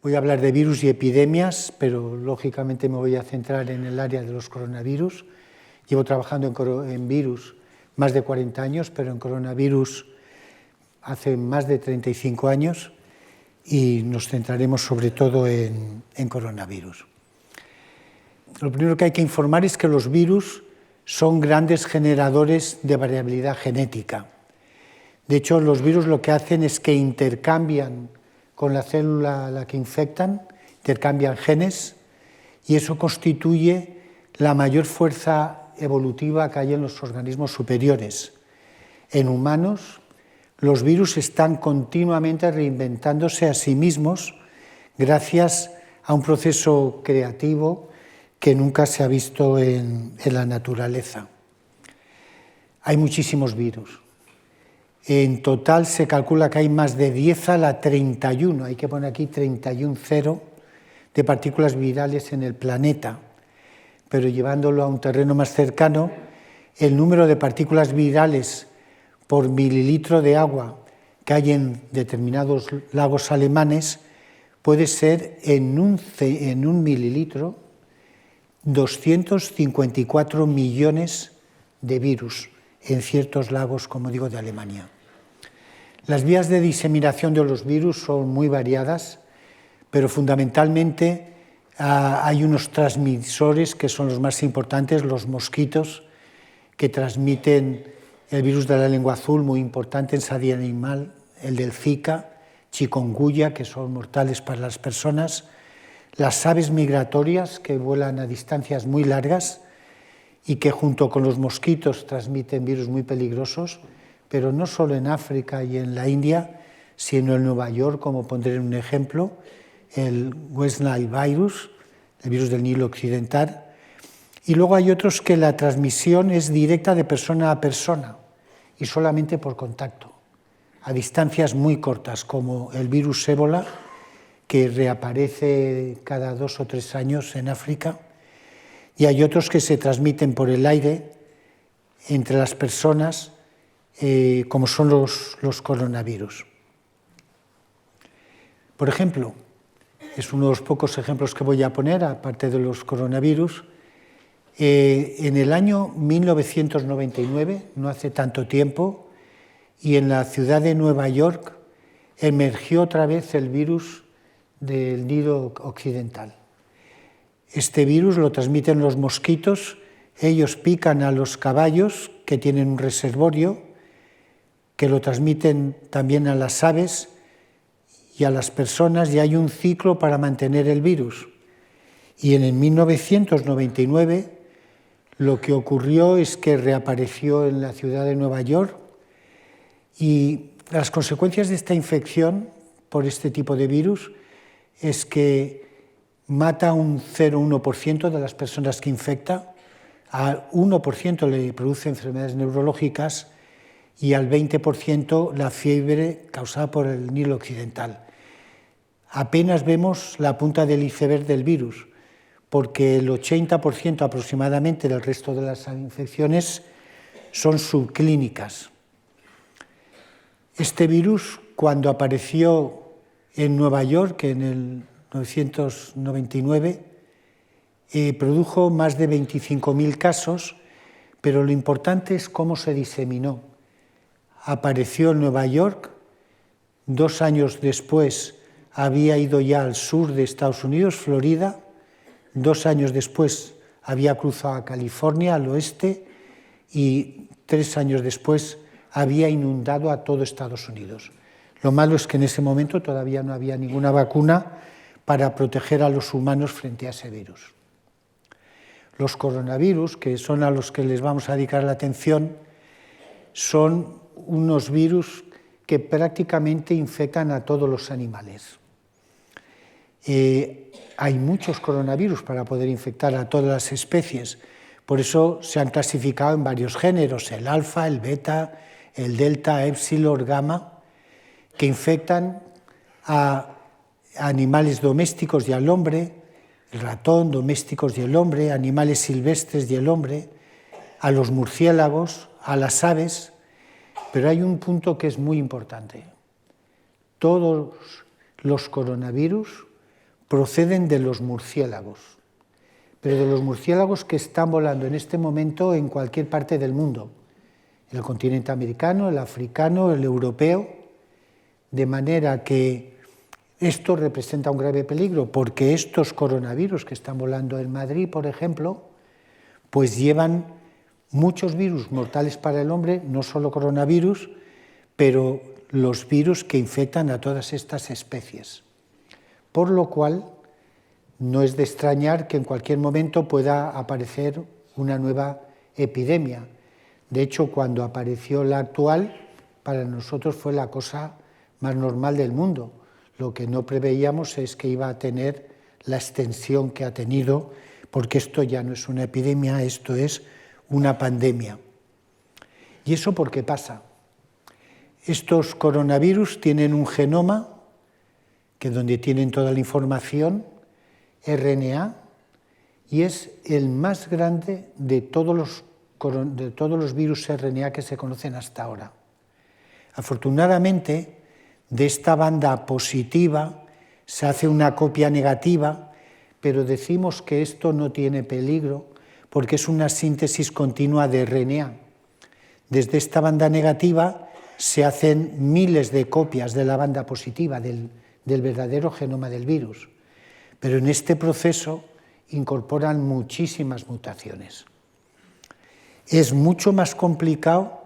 Voy a hablar de virus y epidemias, pero lógicamente me voy a centrar en el área de los coronavirus. Llevo trabajando en virus más de 40 años, pero en coronavirus hace más de 35 años y nos centraremos sobre todo en coronavirus. Lo primero que hay que informar es que los virus son grandes generadores de variabilidad genética. De hecho, los virus lo que hacen es que intercambian con la célula a la que infectan, intercambian genes, y eso constituye la mayor fuerza evolutiva que hay en los organismos superiores. En humanos, los virus están continuamente reinventándose a sí mismos gracias a un proceso creativo que nunca se ha visto en la naturaleza. Hay muchísimos virus. En total se calcula que hay más de 10 a la 31, hay que poner aquí 31 0, de partículas virales en el planeta. Pero llevándolo a un terreno más cercano, el número de partículas virales por mililitro de agua que hay en determinados lagos alemanes puede ser en un mililitro 254 millones de virus en ciertos lagos, como digo, de Alemania. Las vías de diseminación de los virus son muy variadas, pero fundamentalmente hay unos transmisores que son los más importantes, los mosquitos, que transmiten el virus de la lengua azul, muy importante en salud animal, el del Zika, chikungunya, que son mortales para las personas, las aves migratorias, que vuelan a distancias muy largas y que junto con los mosquitos transmiten virus muy peligrosos, pero no solo en África y en la India, sino en Nueva York, como pondré un ejemplo, el West Nile virus, el virus del Nilo Occidental. Y luego hay otros que la transmisión es directa de persona a persona y solamente por contacto, a distancias muy cortas, como el virus ébola, que reaparece cada 2 o 3 años en África. Y hay otros que se transmiten por el aire entre las personas, como son los coronavirus. Por ejemplo, es uno de los pocos ejemplos que voy a poner, aparte de los coronavirus. En el año 1999, no hace tanto tiempo, y en la ciudad de Nueva York emergió otra vez el virus del Nilo Occidental. Este virus lo transmiten los mosquitos, ellos pican a los caballos que tienen un reservorio, que lo transmiten también a las aves y a las personas, y hay un ciclo para mantener el virus. Y en el 1999 lo que ocurrió es que reapareció en la ciudad de Nueva York, y las consecuencias de esta infección por este tipo de virus es que mata a un 0,1% de las personas que infecta, al 1% le produce enfermedades neurológicas y al 20% la fiebre causada por el Nilo Occidental. Apenas vemos la punta del iceberg del virus, porque el 80% aproximadamente del resto de las infecciones son subclínicas. Este virus, cuando apareció en Nueva York en el 1999, produjo más de 25.000 casos, pero lo importante es cómo se diseminó. Apareció en Nueva York, 2 años después había ido ya al sur de Estados Unidos, Florida, 2 años después había cruzado a California, al oeste, y 3 años después había inundado a todo Estados Unidos. Lo malo es que en ese momento todavía no había ninguna vacuna para proteger a los humanos frente a ese virus. Los coronavirus, que son a los que les vamos a dedicar la atención, son unos virus que prácticamente infectan a todos los animales. Hay muchos coronavirus para poder infectar a todas las especies, por eso se han clasificado en varios géneros, el alfa, el beta, el delta, epsilon, gamma, que infectan a animales domésticos y al hombre, el ratón, domésticos y el hombre, animales silvestres y el hombre, a los murciélagos, a las aves, pero hay un punto que es muy importante. Todos los coronavirus proceden de los murciélagos, pero de los murciélagos que están volando en este momento en cualquier parte del mundo, el continente americano, el africano, el europeo, de manera que esto representa un grave peligro, porque estos coronavirus que están volando en Madrid, por ejemplo, pues llevan muchos virus mortales para el hombre, no solo coronavirus, pero los virus que infectan a todas estas especies. Por lo cual, no es de extrañar que en cualquier momento pueda aparecer una nueva epidemia. De hecho, cuando apareció la actual, para nosotros fue la cosa más normal del mundo. Lo que no preveíamos es que iba a tener la extensión que ha tenido, porque esto ya no es una epidemia, esto es una pandemia. ¿Y eso por qué pasa? Estos coronavirus tienen un genoma, que donde tienen toda la información, RNA, y es el más grande de todos los virus RNA que se conocen hasta ahora. Afortunadamente, de esta banda positiva se hace una copia negativa, pero decimos que esto no tiene peligro porque es una síntesis continua de RNA. Desde esta banda negativa se hacen miles de copias de la banda positiva, del verdadero genoma del virus. Pero en este proceso incorporan muchísimas mutaciones. Es mucho más complicado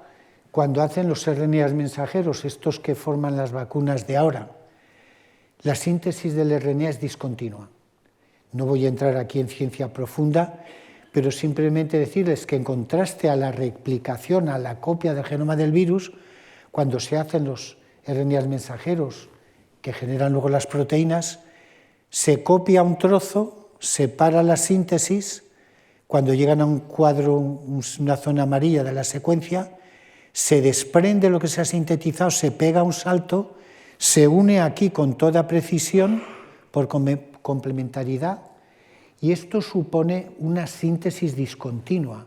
cuando hacen los RNAs mensajeros, estos que forman las vacunas de ahora. La síntesis del RNA es discontinua. No voy a entrar aquí en ciencia profunda, pero simplemente decirles que en contraste a la replicación, a la copia del genoma del virus, cuando se hacen los RNAs mensajeros que generan luego las proteínas, se copia un trozo, se para la síntesis, cuando llegan a un cuadro, una zona amarilla de la secuencia, se desprende lo que se ha sintetizado, se pega un salto, se une aquí con toda precisión por complementariedad, y esto supone una síntesis discontinua.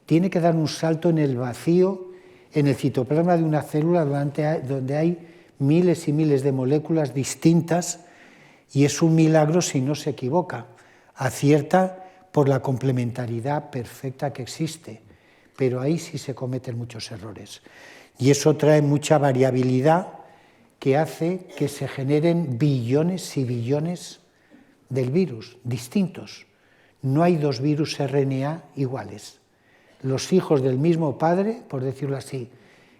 Tiene que dar un salto en el vacío, en el citoplasma de una célula donde hay miles y miles de moléculas distintas, y es un milagro si no se equivoca. Acierta por la complementariedad perfecta que existe, pero ahí sí se cometen muchos errores. Y eso trae mucha variabilidad que hace que se generen billones y billones del virus distintos. No hay dos virus RNA iguales. Los hijos del mismo padre, por decirlo así,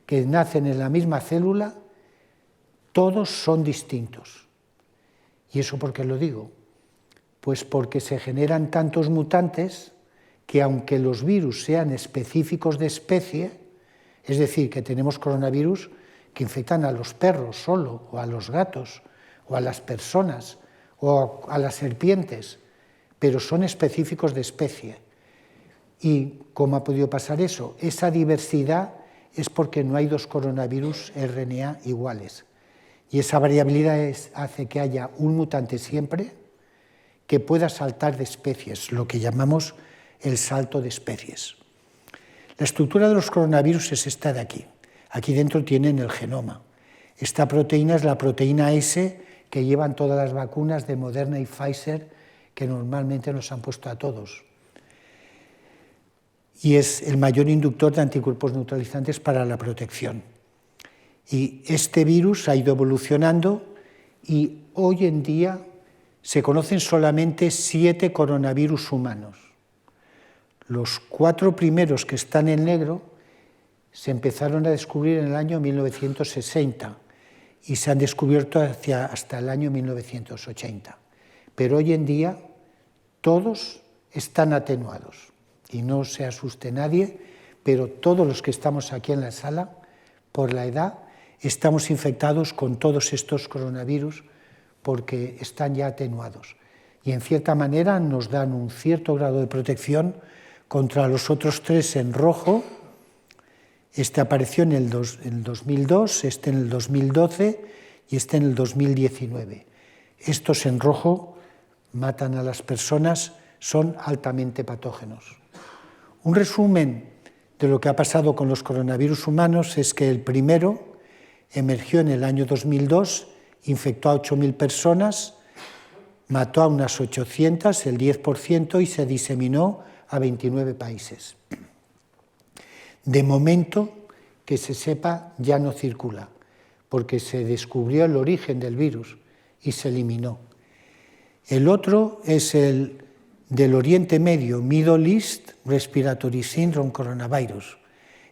que nacen en la misma célula, todos son distintos. ¿Y eso por qué lo digo? Pues porque se generan tantos mutantes que aunque los virus sean específicos de especie, es decir, que tenemos coronavirus que infectan a los perros solo, o a los gatos, o a las personas, o a las serpientes, pero son específicos de especie. ¿Y cómo ha podido pasar eso? Esa diversidad es porque no hay dos coronavirus RNA iguales. Y esa variabilidad hace que haya un mutante siempre que pueda saltar de especies, lo que llamamos el salto de especies. La estructura de los coronavirus es esta de aquí. Aquí dentro tienen el genoma. Esta proteína es la proteína S que llevan todas las vacunas de Moderna y Pfizer que normalmente nos han puesto a todos. Y es el mayor inductor de anticuerpos neutralizantes para la protección. Y este virus ha ido evolucionando y hoy en día se conocen solamente 7 coronavirus humanos. Los 4 primeros que están en negro se empezaron a descubrir en el año 1960 y se han descubierto hasta el año 1980. Pero hoy en día todos están atenuados. Y no se asuste nadie, pero todos los que estamos aquí en la sala, por la edad, estamos infectados con todos estos coronavirus porque están ya atenuados. Y en cierta manera nos dan un cierto grado de protección contra los otros 3 en rojo. Este apareció en el 2002, este en el 2012 y este en el 2019. Estos en rojo matan a las personas, son altamente patógenos. Un resumen de lo que ha pasado con los coronavirus humanos es que el primero emergió en el año 2002, infectó a 8.000 personas, mató a unas 800, el 10%, y se diseminó a 29 países. De momento, que se sepa, ya no circula, porque se descubrió el origen del virus y se eliminó. El otro es el del Oriente Medio, Middle East Respiratory Syndrome Coronavirus.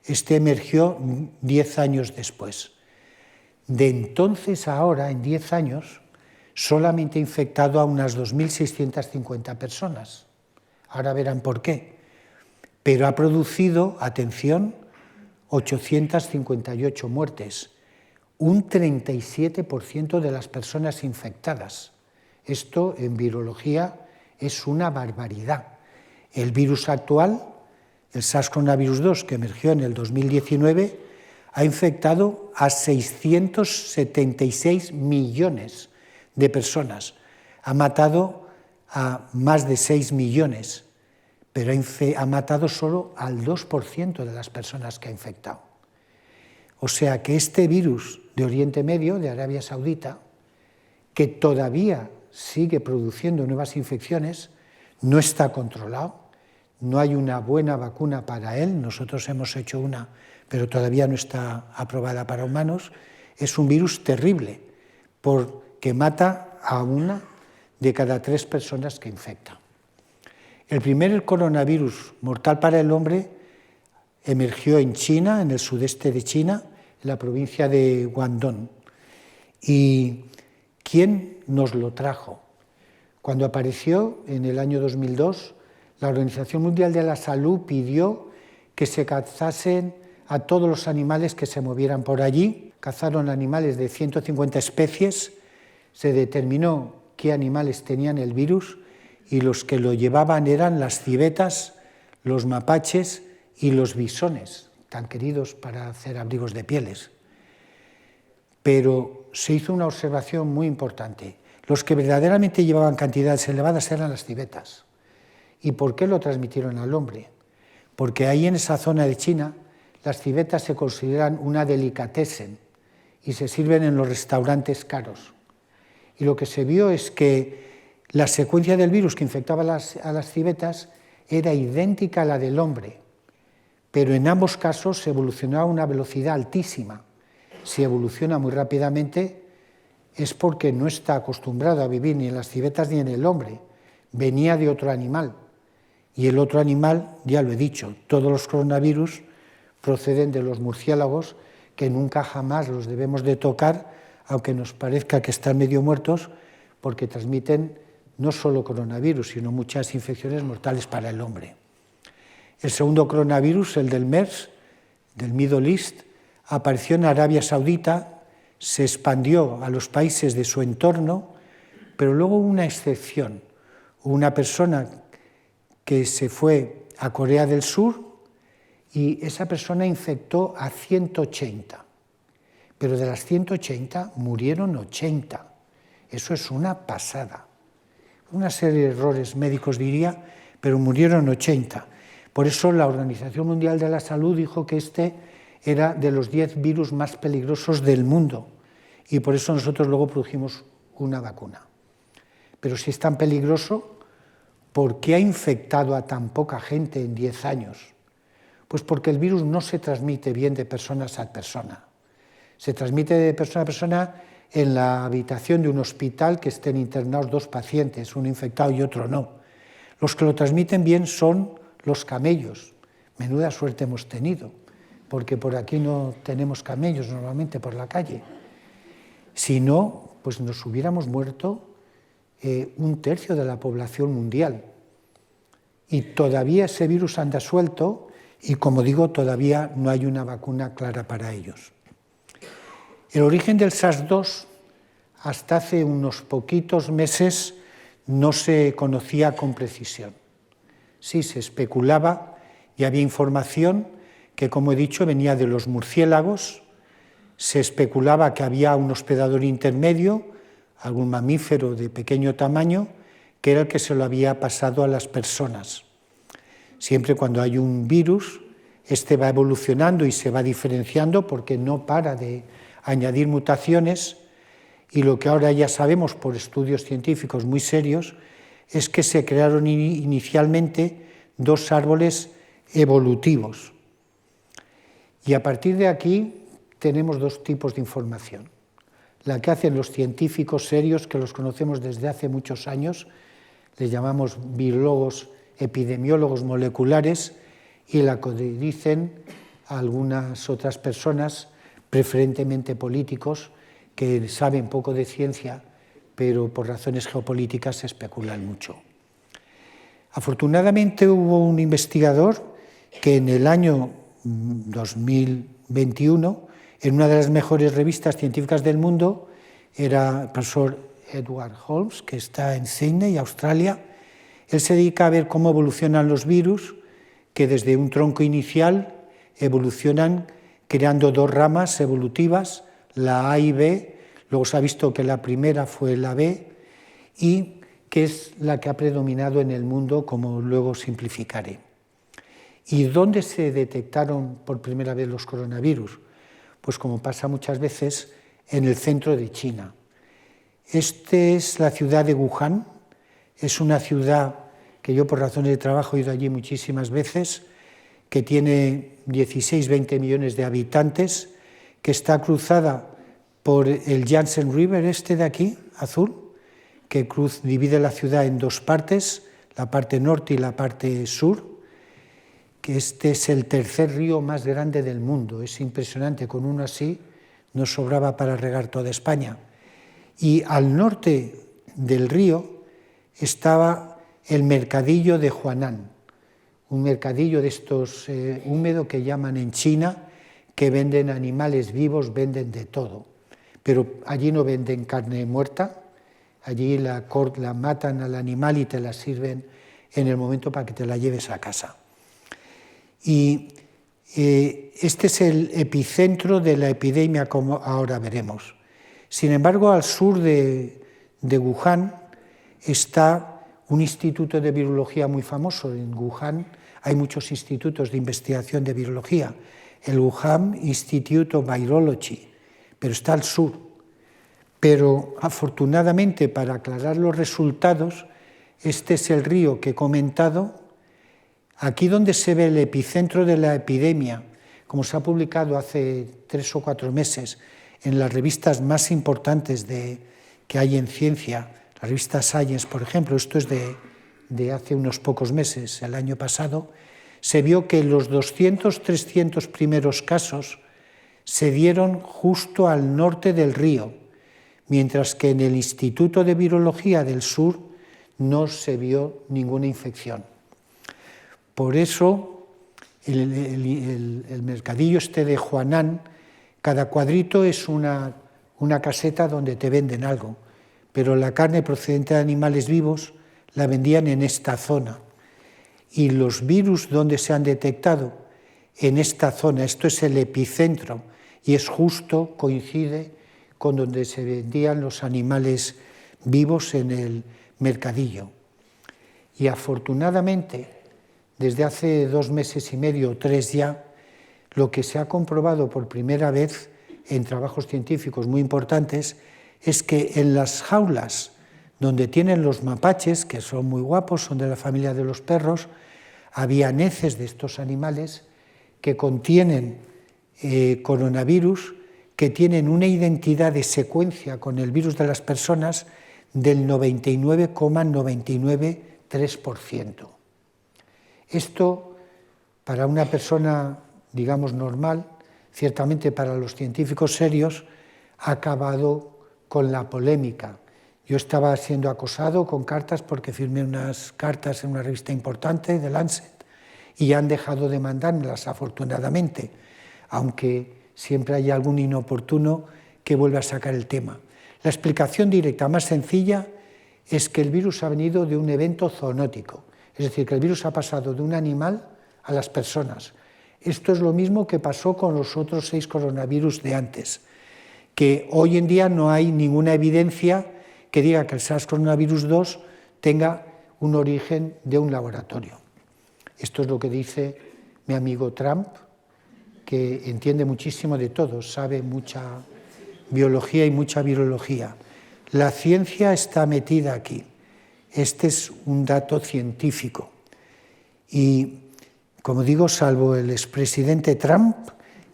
Este emergió 10 años después. De entonces a ahora, en 10 años, solamente ha infectado a unas 2.650 personas. Ahora verán por qué. Pero ha producido, atención, 858 muertes, un 37% de las personas infectadas. Esto en virología es una barbaridad. El virus actual, el SARS-CoV-2, que emergió en el 2019, ha infectado a 676 millones de personas. Ha matado a más de 6 millones, pero ha matado solo al 2% de las personas que ha infectado. O sea que este virus de Oriente Medio, de Arabia Saudita, que todavía sigue produciendo nuevas infecciones, no está controlado, no hay una buena vacuna para él, nosotros hemos hecho una, pero todavía no está aprobada para humanos. Es un virus terrible, porque mata a una de cada 3 personas que infecta. El primer coronavirus mortal para el hombre emergió en China, en el sudeste de China, en la provincia de Guangdong. ¿Y quién nos lo trajo? Cuando apareció en el año 2002, la Organización Mundial de la Salud pidió que se cazasen a todos los animales que se movieran por allí. Cazaron animales de 150 especies, se determinó qué animales tenían el virus y los que lo llevaban eran las civetas, los mapaches y los bisones, tan queridos para hacer abrigos de pieles. Pero se hizo una observación muy importante. Los que verdaderamente llevaban cantidades elevadas eran las civetas. ¿Y por qué lo transmitieron al hombre? Porque ahí en esa zona de China las civetas se consideran una delicatessen y se sirven en los restaurantes caros. Y lo que se vio es que la secuencia del virus que infectaba a las civetas era idéntica a la del hombre, pero en ambos casos se evolucionaba a una velocidad altísima. Si evoluciona muy rápidamente es porque no está acostumbrado a vivir ni en las civetas ni en el hombre, venía de otro animal. Y el otro animal, ya lo he dicho, todos los coronavirus proceden de los murciélagos, que nunca jamás los debemos de tocar, aunque nos parezca que están medio muertos, porque transmiten no solo coronavirus, sino muchas infecciones mortales para el hombre. El segundo coronavirus, el del MERS, del Middle East, apareció en Arabia Saudita, se expandió a los países de su entorno, pero luego hubo una excepción. Hubo una persona que se fue a Corea del Sur y esa persona infectó a 180, pero de las 180 murieron 80. Eso es una pasada. Una serie de errores médicos diría, pero murieron 80. Por eso la Organización Mundial de la Salud dijo que este era de los 10 virus más peligrosos del mundo y por eso nosotros luego produjimos una vacuna. Pero si es tan peligroso, ¿por qué ha infectado a tan poca gente en 10 años? Pues porque el virus no se transmite bien de personas a persona. Se transmite de persona a persona en la habitación de un hospital que estén internados 2 pacientes, uno infectado y otro no. Los que lo transmiten bien son los camellos. Menuda suerte hemos tenido, porque por aquí no tenemos camellos normalmente por la calle. Si no, pues nos hubiéramos muerto 1/3 de la población mundial. Y todavía ese virus anda suelto y, como digo, todavía no hay una vacuna clara para ellos. El origen del SARS-2 hasta hace unos poquitos meses no se conocía con precisión. Sí, se especulaba y había información que, como he dicho, venía de los murciélagos. Se especulaba que había un hospedador intermedio, algún mamífero de pequeño tamaño, que era el que se lo había pasado a las personas. Siempre cuando hay un virus, este va evolucionando y se va diferenciando porque no para de añadir mutaciones Y lo que ahora ya sabemos por estudios científicos muy serios es que se crearon inicialmente dos árboles evolutivos. Y a partir de aquí tenemos dos tipos de información. La que hacen los científicos serios, que los conocemos desde hace muchos años, les llamamos biólogos, epidemiólogos moleculares, y la que dicen algunas otras personas, preferentemente políticos, que saben poco de ciencia, pero por razones geopolíticas especulan mucho. Afortunadamente hubo un investigador que en el año 2021, en una de las mejores revistas científicas del mundo, era el profesor Edward Holmes, que está en Sydney, Australia. Él se dedica a ver cómo evolucionan los virus, que desde un tronco inicial evolucionan creando dos ramas evolutivas, la A y B. Luego se ha visto que la primera fue la B y que es la que ha predominado en el mundo, como luego simplificaré. ¿Y dónde se detectaron por primera vez los coronavirus? Pues como pasa muchas veces, en el centro de China. Esta es la ciudad de Wuhan, es una ciudad que yo por razones de trabajo he ido allí muchísimas veces, que tiene 16-20 millones de habitantes, que está cruzada por el Yangtze River, este de aquí, azul, que divide la ciudad en dos partes, la parte norte y la parte sur, que este es el tercer río más grande del mundo. Es impresionante, con uno así nos sobraba para regar toda España. Y al norte del río estaba el mercadillo de Huanan, un mercadillo de estos húmedo que llaman en China, que venden animales vivos, venden de todo. Pero allí no venden carne muerta, allí la matan al animal y te la sirven en el momento para que te la lleves a casa. Y este es el epicentro de la epidemia, como ahora veremos. Sin embargo, al sur de Wuhan está un instituto de virología muy famoso. En Wuhan hay muchos institutos de investigación de virología. El Wuhan Institute of Virology, pero está al sur. Pero afortunadamente, para aclarar los resultados, este es el río que he comentado. Aquí donde se ve el epicentro de la epidemia, como se ha publicado hace 3 o 4 meses en las revistas más importantes que hay en ciencia, la revista Science, por ejemplo, esto es de hace unos pocos meses, el año pasado, se vio que los 200-300 primeros casos se dieron justo al norte del río, mientras que en el Instituto de Virología del Sur no se vio ninguna infección. Por eso, el mercadillo este de Huanan, cada cuadrito es una caseta donde te venden algo, pero la carne procedente de animales vivos la vendían en esta zona. Y los virus donde se han detectado en esta zona, esto es el epicentro, y es justo, coincide con donde se vendían los animales vivos en el mercadillo. Y afortunadamente, desde hace 2 meses y medio o 3 ya, lo que se ha comprobado por primera vez en trabajos científicos muy importantes es que en las jaulas donde tienen los mapaches, que son muy guapos, son de la familia de los perros, había heces de estos animales que contienen coronavirus, que tienen una identidad de secuencia con el virus de las personas del 99,993%. Esto, para una persona, digamos, normal, ciertamente para los científicos serios, ha acabado con la polémica. Yo estaba siendo acosado con cartas porque firmé unas cartas en una revista importante, The Lancet, y han dejado de mandármelas, afortunadamente, aunque siempre hay algún inoportuno que vuelve a sacar el tema. La explicación directa más sencilla es que el virus ha venido de un evento zoonótico, es decir, que el virus ha pasado de un animal a las personas. Esto es lo mismo que pasó con los otros 6 coronavirus de antes, que hoy en día no hay ninguna evidencia que diga que el SARS-CoV-2 tenga un origen de un laboratorio. Esto es lo que dice mi amigo Trump, que entiende muchísimo de todo, sabe mucha biología y mucha virología. La ciencia está metida aquí. Este es un dato científico. Y, como digo, salvo el expresidente Trump,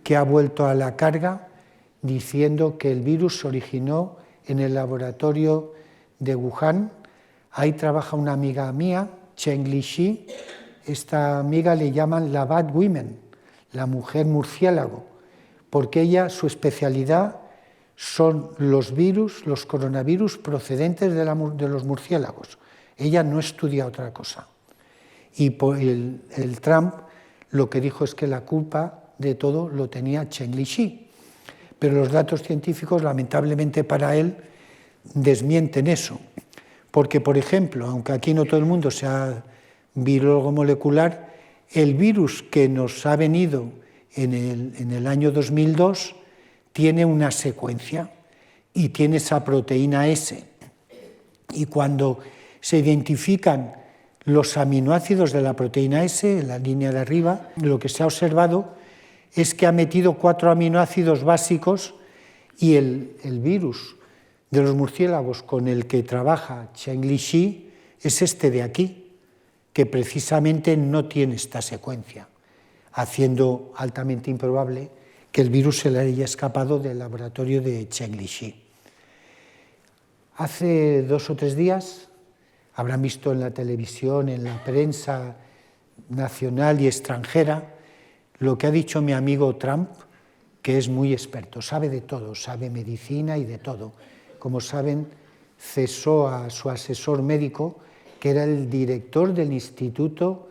que ha vuelto a la carga diciendo que el virus se originó en el laboratorio de Wuhan. Ahí trabaja una amiga mía, Cheng Li. Esta amiga le llaman la Bat Woman, la mujer murciélago, porque ella, su especialidad son los virus, los coronavirus procedentes de los murciélagos. Ella no estudia otra cosa. Y el Trump lo que dijo es que la culpa de todo lo tenía Cheng Li. Pero los datos científicos, lamentablemente para él, desmienten eso. Porque, por ejemplo, aunque aquí no todo el mundo sea virólogo molecular, el virus que nos ha venido en el año 2002 tiene una secuencia y tiene esa proteína S. Y cuando se identifican los aminoácidos de la proteína S, en la línea de arriba, lo que se ha observado es que ha metido 4 aminoácidos básicos y el virus de los murciélagos con el que trabaja Cheng Li es este de aquí, que precisamente no tiene esta secuencia, haciendo altamente improbable que el virus se le haya escapado del laboratorio de Cheng Li. Hace 2 o 3 días, habrán visto en la televisión, en la prensa nacional y extranjera, lo que ha dicho mi amigo Trump, que es muy experto, sabe de todo, sabe medicina y de todo. Como saben, cesó a su asesor médico, que era el director del Instituto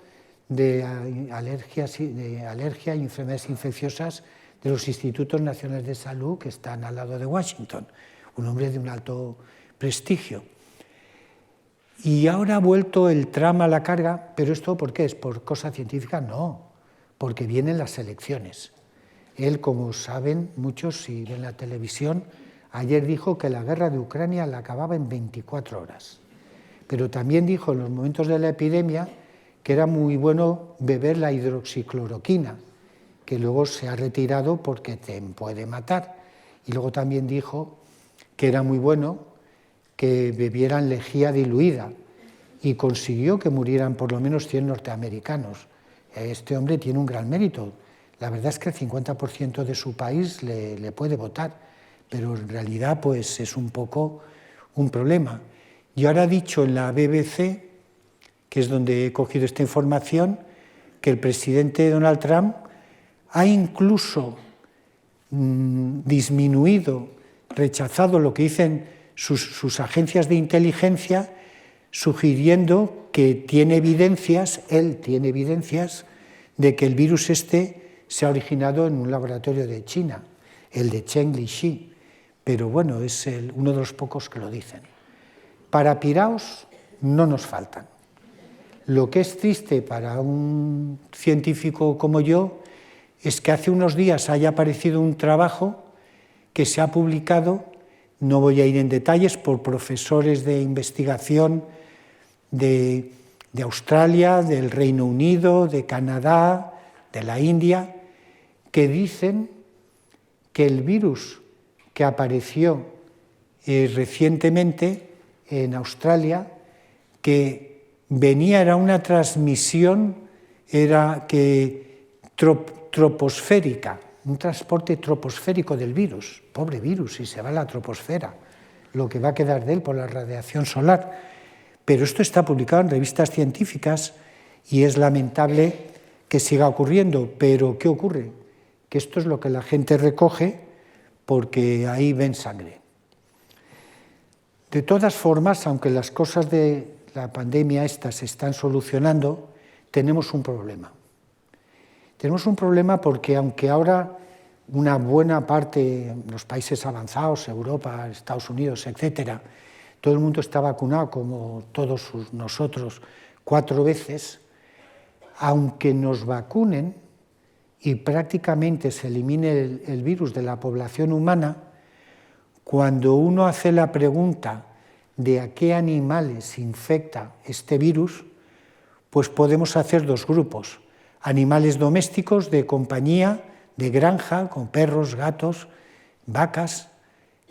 de Alergia y Enfermedades Infecciosas de los Institutos Nacionales de Salud, que están al lado de Washington, un hombre de un alto prestigio. Y ahora ha vuelto el Trump a la carga, pero ¿esto por qué? ¿Es por cosa científica? No, porque vienen las elecciones. Él, como saben muchos si ven la televisión, ayer dijo que la guerra de Ucrania la acababa en 24 horas. Pero también dijo en los momentos de la epidemia que era muy bueno beber la hidroxicloroquina, que luego se ha retirado porque te puede matar. Y luego también dijo que era muy bueno que bebieran lejía diluida y consiguió que murieran por lo menos 100 norteamericanos. Este hombre tiene un gran mérito. La verdad es que el 50% de su país le puede votar, pero en realidad pues es un poco un problema. Y ahora ha dicho en la BBC, que es donde he cogido esta información, que el presidente Donald Trump ha incluso disminuido, rechazado lo que dicen sus agencias de inteligencia, sugiriendo que tiene evidencias, él tiene evidencias, de que el virus este se ha originado en un laboratorio de China, el de Cheng Li. Pero bueno, es uno de los pocos que lo dicen. Para piraos no nos faltan. Lo que es triste para un científico como yo es que hace unos días haya aparecido un trabajo que se ha publicado, no voy a ir en detalles, por profesores de investigación de Australia, del Reino Unido, de Canadá, de la India, que dicen que el virus que apareció recientemente en Australia, que venía, era una transmisión, troposférica, un transporte troposférico del virus. Pobre virus, si se va a la troposfera, lo que va a quedar de él por la radiación solar. Pero esto está publicado en revistas científicas y es lamentable que siga ocurriendo. Pero ¿qué ocurre? Que esto es lo que la gente recoge porque ahí ven sangre. De todas formas, aunque las cosas de la pandemia esta se están solucionando, tenemos un problema. Tenemos un problema porque aunque ahora una buena parte, los países avanzados, Europa, Estados Unidos, etcétera, todo el mundo está vacunado como todos nosotros 4 veces, aunque nos vacunen y prácticamente se elimine el virus de la población humana, cuando uno hace la pregunta de a qué animales infecta este virus, pues podemos hacer 2 grupos. Animales domésticos de compañía, de granja, con perros, gatos, vacas,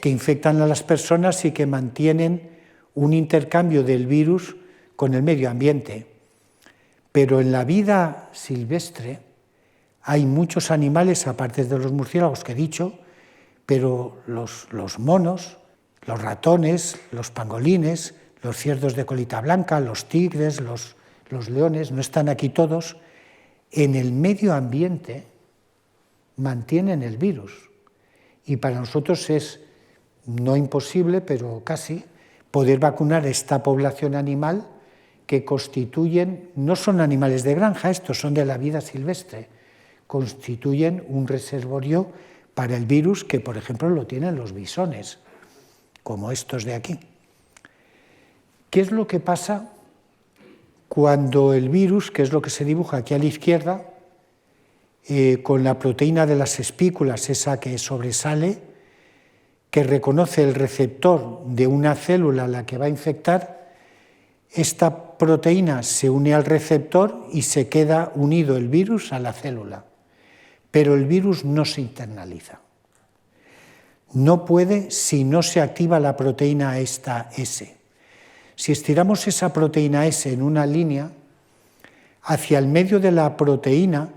que infectan a las personas y que mantienen un intercambio del virus con el medio ambiente. Pero en la vida silvestre hay muchos animales, aparte de los murciélagos que he dicho, pero los monos, los ratones, los pangolines, los ciervos de colita blanca, los tigres, los leones, no están aquí todos, en el medio ambiente mantienen el virus. Y para nosotros es no imposible, pero casi, poder vacunar a esta población animal que constituyen, no son animales de granja, estos son de la vida silvestre, constituyen un reservorio para el virus que, por ejemplo, lo tienen los bisones, como estos de aquí. ¿Qué es lo que pasa cuando el virus, que es lo que se dibuja aquí a la izquierda, con la proteína de las espículas, esa que sobresale, que reconoce el receptor de una célula a la que va a infectar, esta proteína se une al receptor y se queda unido el virus a la célula, pero el virus no se internaliza. No puede si no se activa la proteína esta S. Si estiramos esa proteína S en una línea, hacia el medio de la proteína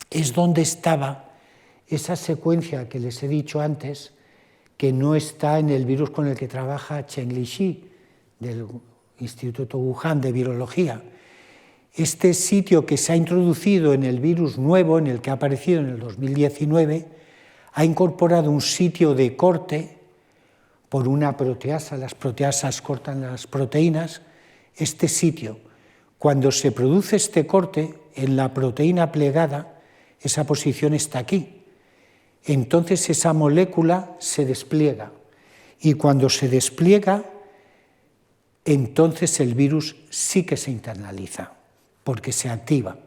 es donde estaba esa secuencia que les he dicho antes, que no está en el virus con el que trabaja Chen Lixi, del Instituto Wuhan de Virología. Este sitio que se ha introducido en el virus nuevo, en el que ha aparecido en el 2019, ha incorporado un sitio de corte por una proteasa, las proteasas cortan las proteínas, este sitio. Cuando se produce este corte en la proteína plegada, esa posición está aquí. Entonces esa molécula se despliega y cuando se despliega, entonces el virus sí que se internaliza, porque se activa.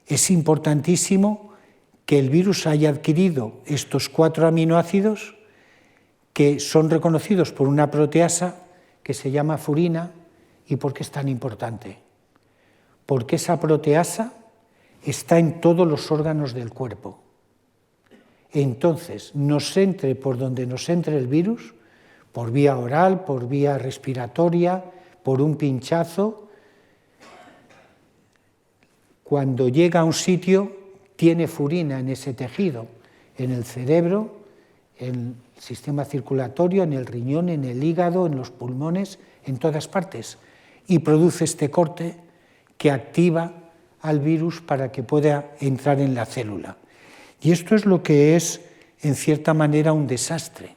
Es importantísimo que el virus haya adquirido estos 4 aminoácidos que son reconocidos por una proteasa que se llama furina. ¿Y por qué es tan importante? Porque esa proteasa está en todos los órganos del cuerpo. Entonces, nos entre por donde nos entre el virus, por vía oral, por vía respiratoria, por un pinchazo, cuando llega a un sitio, tiene furina en ese tejido, en el cerebro, en el sistema circulatorio, en el riñón, en el hígado, en los pulmones, en todas partes, y produce este corte que activa al virus para que pueda entrar en la célula. Y esto es lo que es, en cierta manera, un desastre,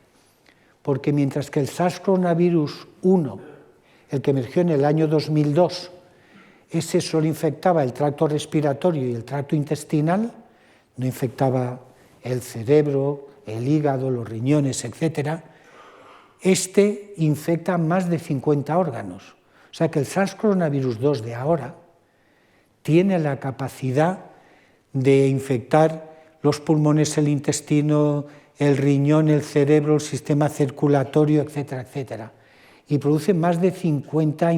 porque mientras que el SARS-CoV-1, el que emergió en el año 2002, ese solo infectaba el tracto respiratorio y el tracto intestinal, no infectaba el cerebro, el hígado, los riñones, etc., este infecta más de 50 órganos. O sea que el SARS-CoV-2 de ahora tiene la capacidad de infectar los pulmones, el intestino, el riñón, el cerebro, el sistema circulatorio, etcétera, etcétera. Y produce más de 50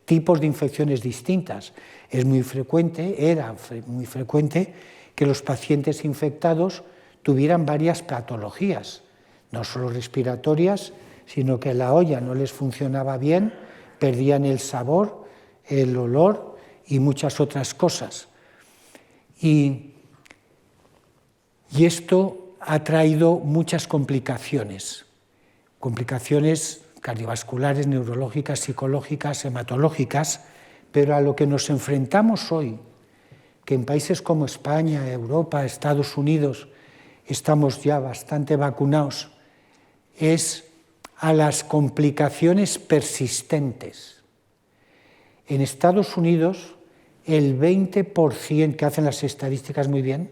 tipos de infecciones distintas. Es muy frecuente, era muy frecuente, que los pacientes infectados tuvieran varias patologías, no solo respiratorias, sino que la olla no les funcionaba bien, perdían el sabor, el olor y muchas otras cosas. Y esto ha traído muchas complicaciones cardiovasculares, neurológicas, psicológicas, hematológicas, pero a lo que nos enfrentamos hoy, que en países como España, Europa, Estados Unidos, estamos ya bastante vacunados, es a las complicaciones persistentes. En Estados Unidos, el 20%, que hacen las estadísticas muy bien,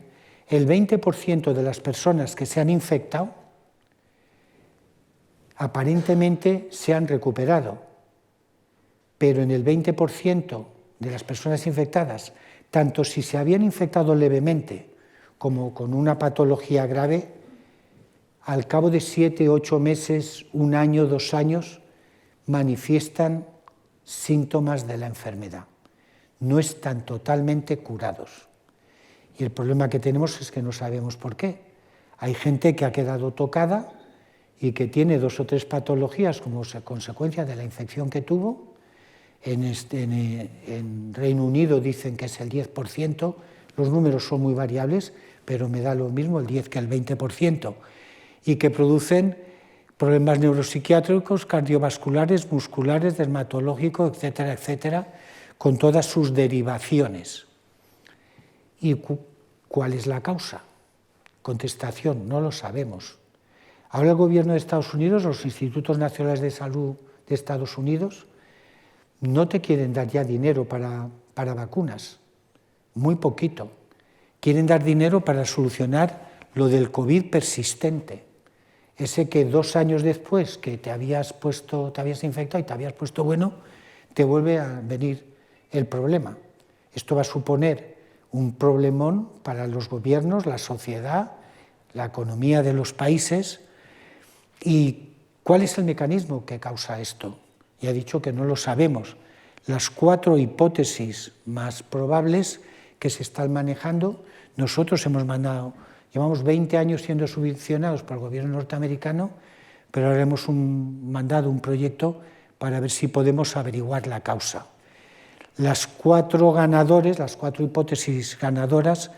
el 20% de las personas que se han infectado aparentemente se han recuperado, pero en el 20% de las personas infectadas, tanto si se habían infectado levemente como con una patología grave, al cabo de 7, 8 meses, 1 año, 2 años, manifiestan síntomas de la enfermedad. No están totalmente curados. Y el problema que tenemos es que no sabemos por qué. Hay gente que ha quedado tocada y que tiene 2 o 3 patologías como consecuencia de la infección que tuvo. En Reino Unido dicen que es el 10%, los números son muy variables, pero me da lo mismo el 10 que el 20%, y que producen problemas neuropsiquiátricos, cardiovasculares, musculares, dermatológicos, etcétera, etcétera, con todas sus derivaciones. ¿Y cuál es la causa? Contestación, no lo sabemos. Ahora el gobierno de Estados Unidos, los institutos nacionales de salud de Estados Unidos, no te quieren dar ya dinero para vacunas, muy poquito. Quieren dar dinero para solucionar lo del COVID persistente, ese que 2 años después que te habías infectado y te habías puesto bueno, te vuelve a venir el problema. Esto va a suponer un problemón para los gobiernos, la sociedad, la economía de los países. ¿Y cuál es el mecanismo que causa esto? Ya he dicho que no lo sabemos. Las 4 hipótesis más probables que se están manejando, nosotros llevamos 20 años siendo subvencionados por el gobierno norteamericano, pero ahora hemos mandado un proyecto para ver si podemos averiguar la causa. Las 4 hipótesis ganadoras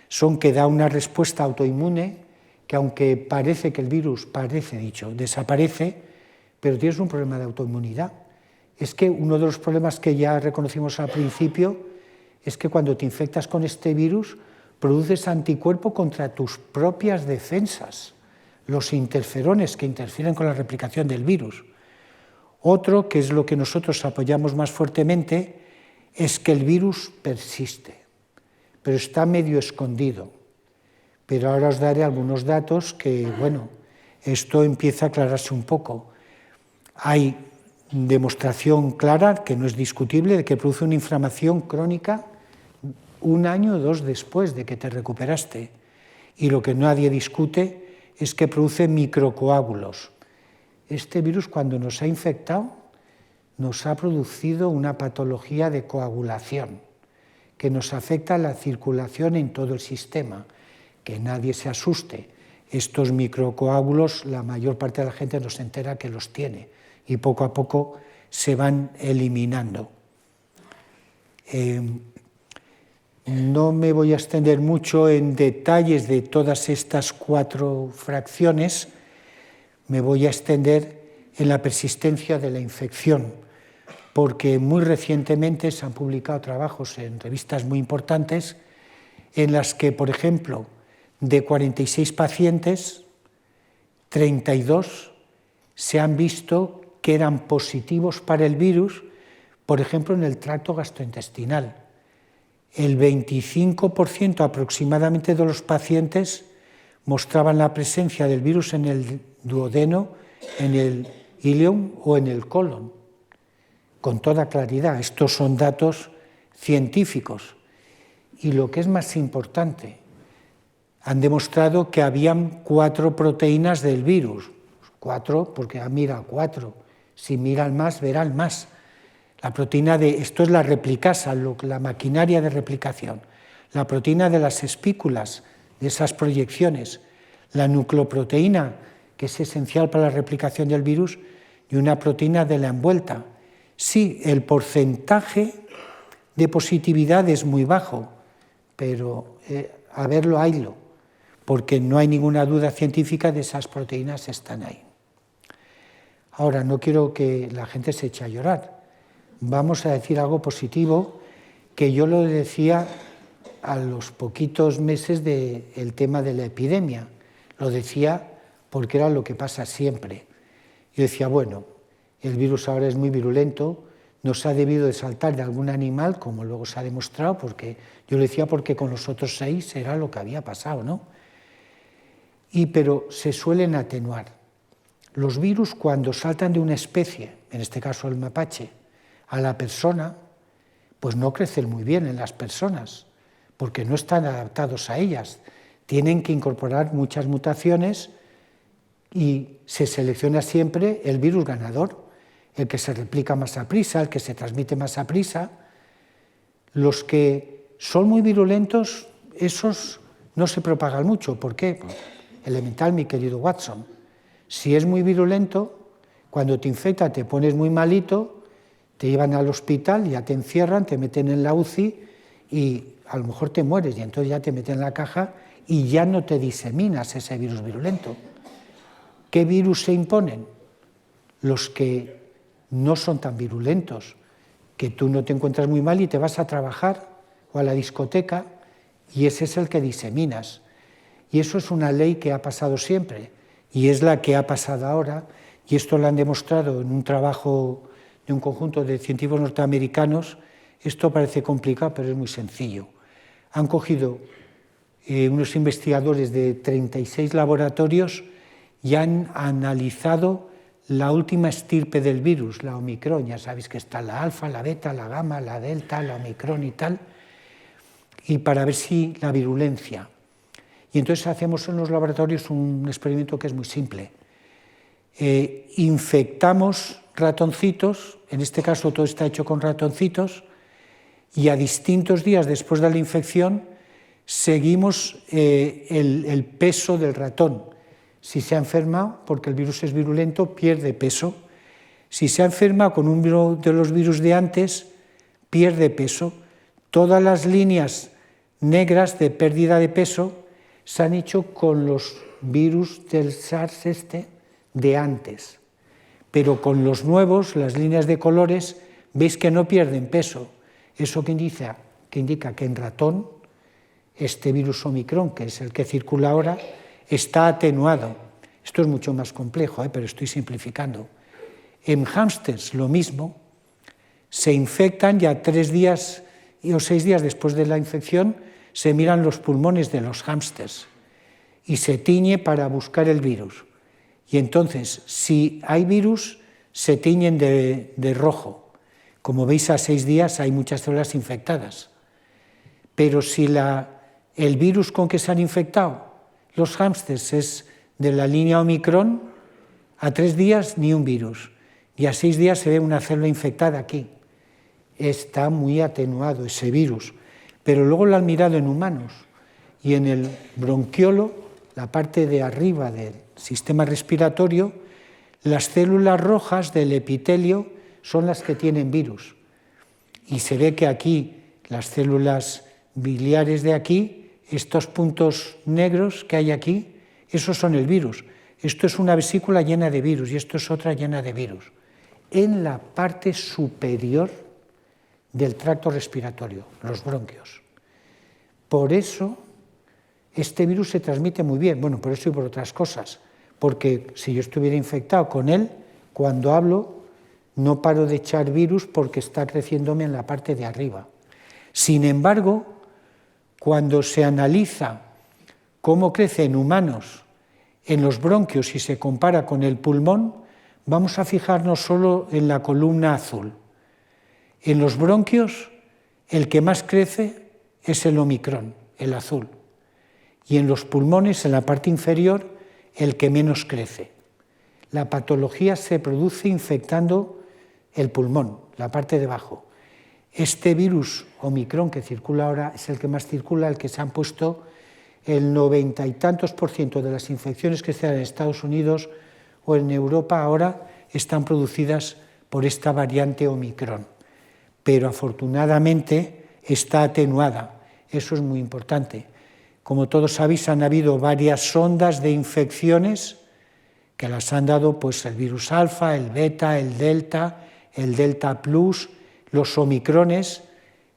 son que da una respuesta autoinmune, que aunque parece que el virus desaparece, pero tienes un problema de autoinmunidad. Es que uno de los problemas que ya reconocimos al principio es que cuando te infectas con este virus produces anticuerpo contra tus propias defensas, los interferones que interfieren con la replicación del virus. Otro, que es lo que nosotros apoyamos más fuertemente, es que el virus persiste, pero está medio escondido. Pero ahora os daré algunos datos que, bueno, esto empieza a aclararse un poco. Hay demostración clara, que no es discutible, de que produce una inflamación crónica 1 año o 2 después de que te recuperaste. Y lo que nadie discute es que produce microcoágulos. Este virus, cuando nos ha infectado, nos ha producido una patología de coagulación, que nos afecta a la circulación en todo el sistema. Que nadie se asuste. Estos microcoágulos, la mayor parte de la gente no se entera que los tiene, y poco a poco se van eliminando. No me voy a extender mucho en detalles de todas estas 4 fracciones, me voy a extender en la persistencia de la infección, porque muy recientemente se han publicado trabajos en revistas muy importantes en las que, por ejemplo, de 46 pacientes, 32 se han visto que eran positivos para el virus, por ejemplo, en el tracto gastrointestinal. El 25% aproximadamente de los pacientes mostraban la presencia del virus en el duodeno, en el ileum o en el colon, con toda claridad. Estos son datos científicos. Y lo que es más importante, han demostrado que habían 4 proteínas del virus. 4, porque mira 4. Si miran más, verán más. La proteína esto es la replicasa, la maquinaria de replicación. La proteína de las espículas, de esas proyecciones. La nucleoproteína, que es esencial para la replicación del virus, y una proteína de la envuelta. Sí, el porcentaje de positividad es muy bajo, pero a verlo, haylo, porque no hay ninguna duda científica de esas proteínas están ahí. Ahora, no quiero que la gente se eche a llorar. Vamos a decir algo positivo, que yo lo decía a los poquitos meses del tema de la epidemia. Lo decía porque era lo que pasa siempre. Yo decía, bueno, el virus ahora es muy virulento, nos ha debido de saltar de algún animal, como luego se ha demostrado, porque yo lo decía porque con los otros 6 era lo que había pasado, ¿no? Pero se suelen atenuar. Los virus, cuando saltan de una especie, en este caso el mapache, a la persona, pues no crecen muy bien en las personas, porque no están adaptados a ellas. Tienen que incorporar muchas mutaciones y se selecciona siempre el virus ganador, el que se replica más aprisa, el que se transmite más aprisa. Los que son muy virulentos, esos no se propagan mucho. ¿Por qué? Elemental, mi querido Watson. Si es muy virulento, cuando te infecta te pones muy malito, te llevan al hospital, ya te encierran, te meten en la UCI y a lo mejor te mueres y entonces ya te meten en la caja y ya no te diseminas ese virus virulento. ¿Qué virus se imponen? Los que no son tan virulentos, que tú no te encuentras muy mal y te vas a trabajar o a la discoteca y ese es el que diseminas. Y eso es una ley que ha pasado siempre y es la que ha pasado ahora, y esto lo han demostrado en un trabajo de un conjunto de científicos norteamericanos. Esto parece complicado, pero es muy sencillo. Han cogido unos investigadores de 36 laboratorios y han analizado la última estirpe del virus, la Omicron. Ya sabéis que está la alfa, la beta, la gamma, la delta, la Omicron y tal, y para ver si la virulencia. Y entonces hacemos en los laboratorios un experimento que es muy simple. Infectamos ratoncitos, en este caso todo está hecho con ratoncitos, y a distintos días después de la infección seguimos el peso del ratón. Si se ha enfermado, porque el virus es virulento, pierde peso. Si se ha enfermado con uno de los virus de antes, pierde peso. Todas las líneas negras de pérdida de peso se han hecho con los virus del SARS de antes. Pero con los nuevos, las líneas de colores, veis que no pierden peso. Eso que indica que en ratón este virus Omicron, que es el que circula ahora, está atenuado. Esto es mucho más complejo, pero estoy simplificando. En hámsters lo mismo, se infectan ya 3 días o 6 días después de la infección, se miran los pulmones de los hámsters y se tiñe para buscar el virus. Y entonces, si hay virus, se tiñen de rojo. Como veis, a 6 días hay muchas células infectadas. Pero si el virus con que se han infectado los hámsters es de la línea Omicron, a 3 días ni un virus. Y a 6 días se ve una célula infectada aquí. Está muy atenuado ese virus. Pero luego lo han mirado en humanos. Y en el bronquiolo, la parte de arriba del sistema respiratorio, las células rojas del epitelio son las que tienen virus. Y se ve que aquí, las células biliares de aquí, estos puntos negros que hay aquí, esos son el virus. Esto es una vesícula llena de virus y esto es otra llena de virus. En la parte superior del tracto respiratorio, los bronquios. Por eso, este virus se transmite muy bien. Bueno, por eso y por otras cosas. Porque si yo estuviera infectado con él, cuando hablo, no paro de echar virus porque está creciéndome en la parte de arriba. Sin embargo, cuando se analiza cómo crece en humanos, en los bronquios, y se compara con el pulmón, vamos a fijarnos solo en la columna azul. En los bronquios, el que más crece es el Omicron, el azul. Y en los pulmones, en la parte inferior, el que menos crece. La patología se produce infectando el pulmón, la parte de abajo. Este virus Omicron que circula ahora es el que más circula, el que se han puesto el 90 y tantos % de las infecciones que se dan en Estados Unidos o en Europa ahora están producidas por esta variante Omicron. Pero afortunadamente está atenuada. Eso es muy importante. Como todos sabéis, han habido varias ondas de infecciones que las han dado pues, el virus alfa, el beta, el delta plus, los omicrones,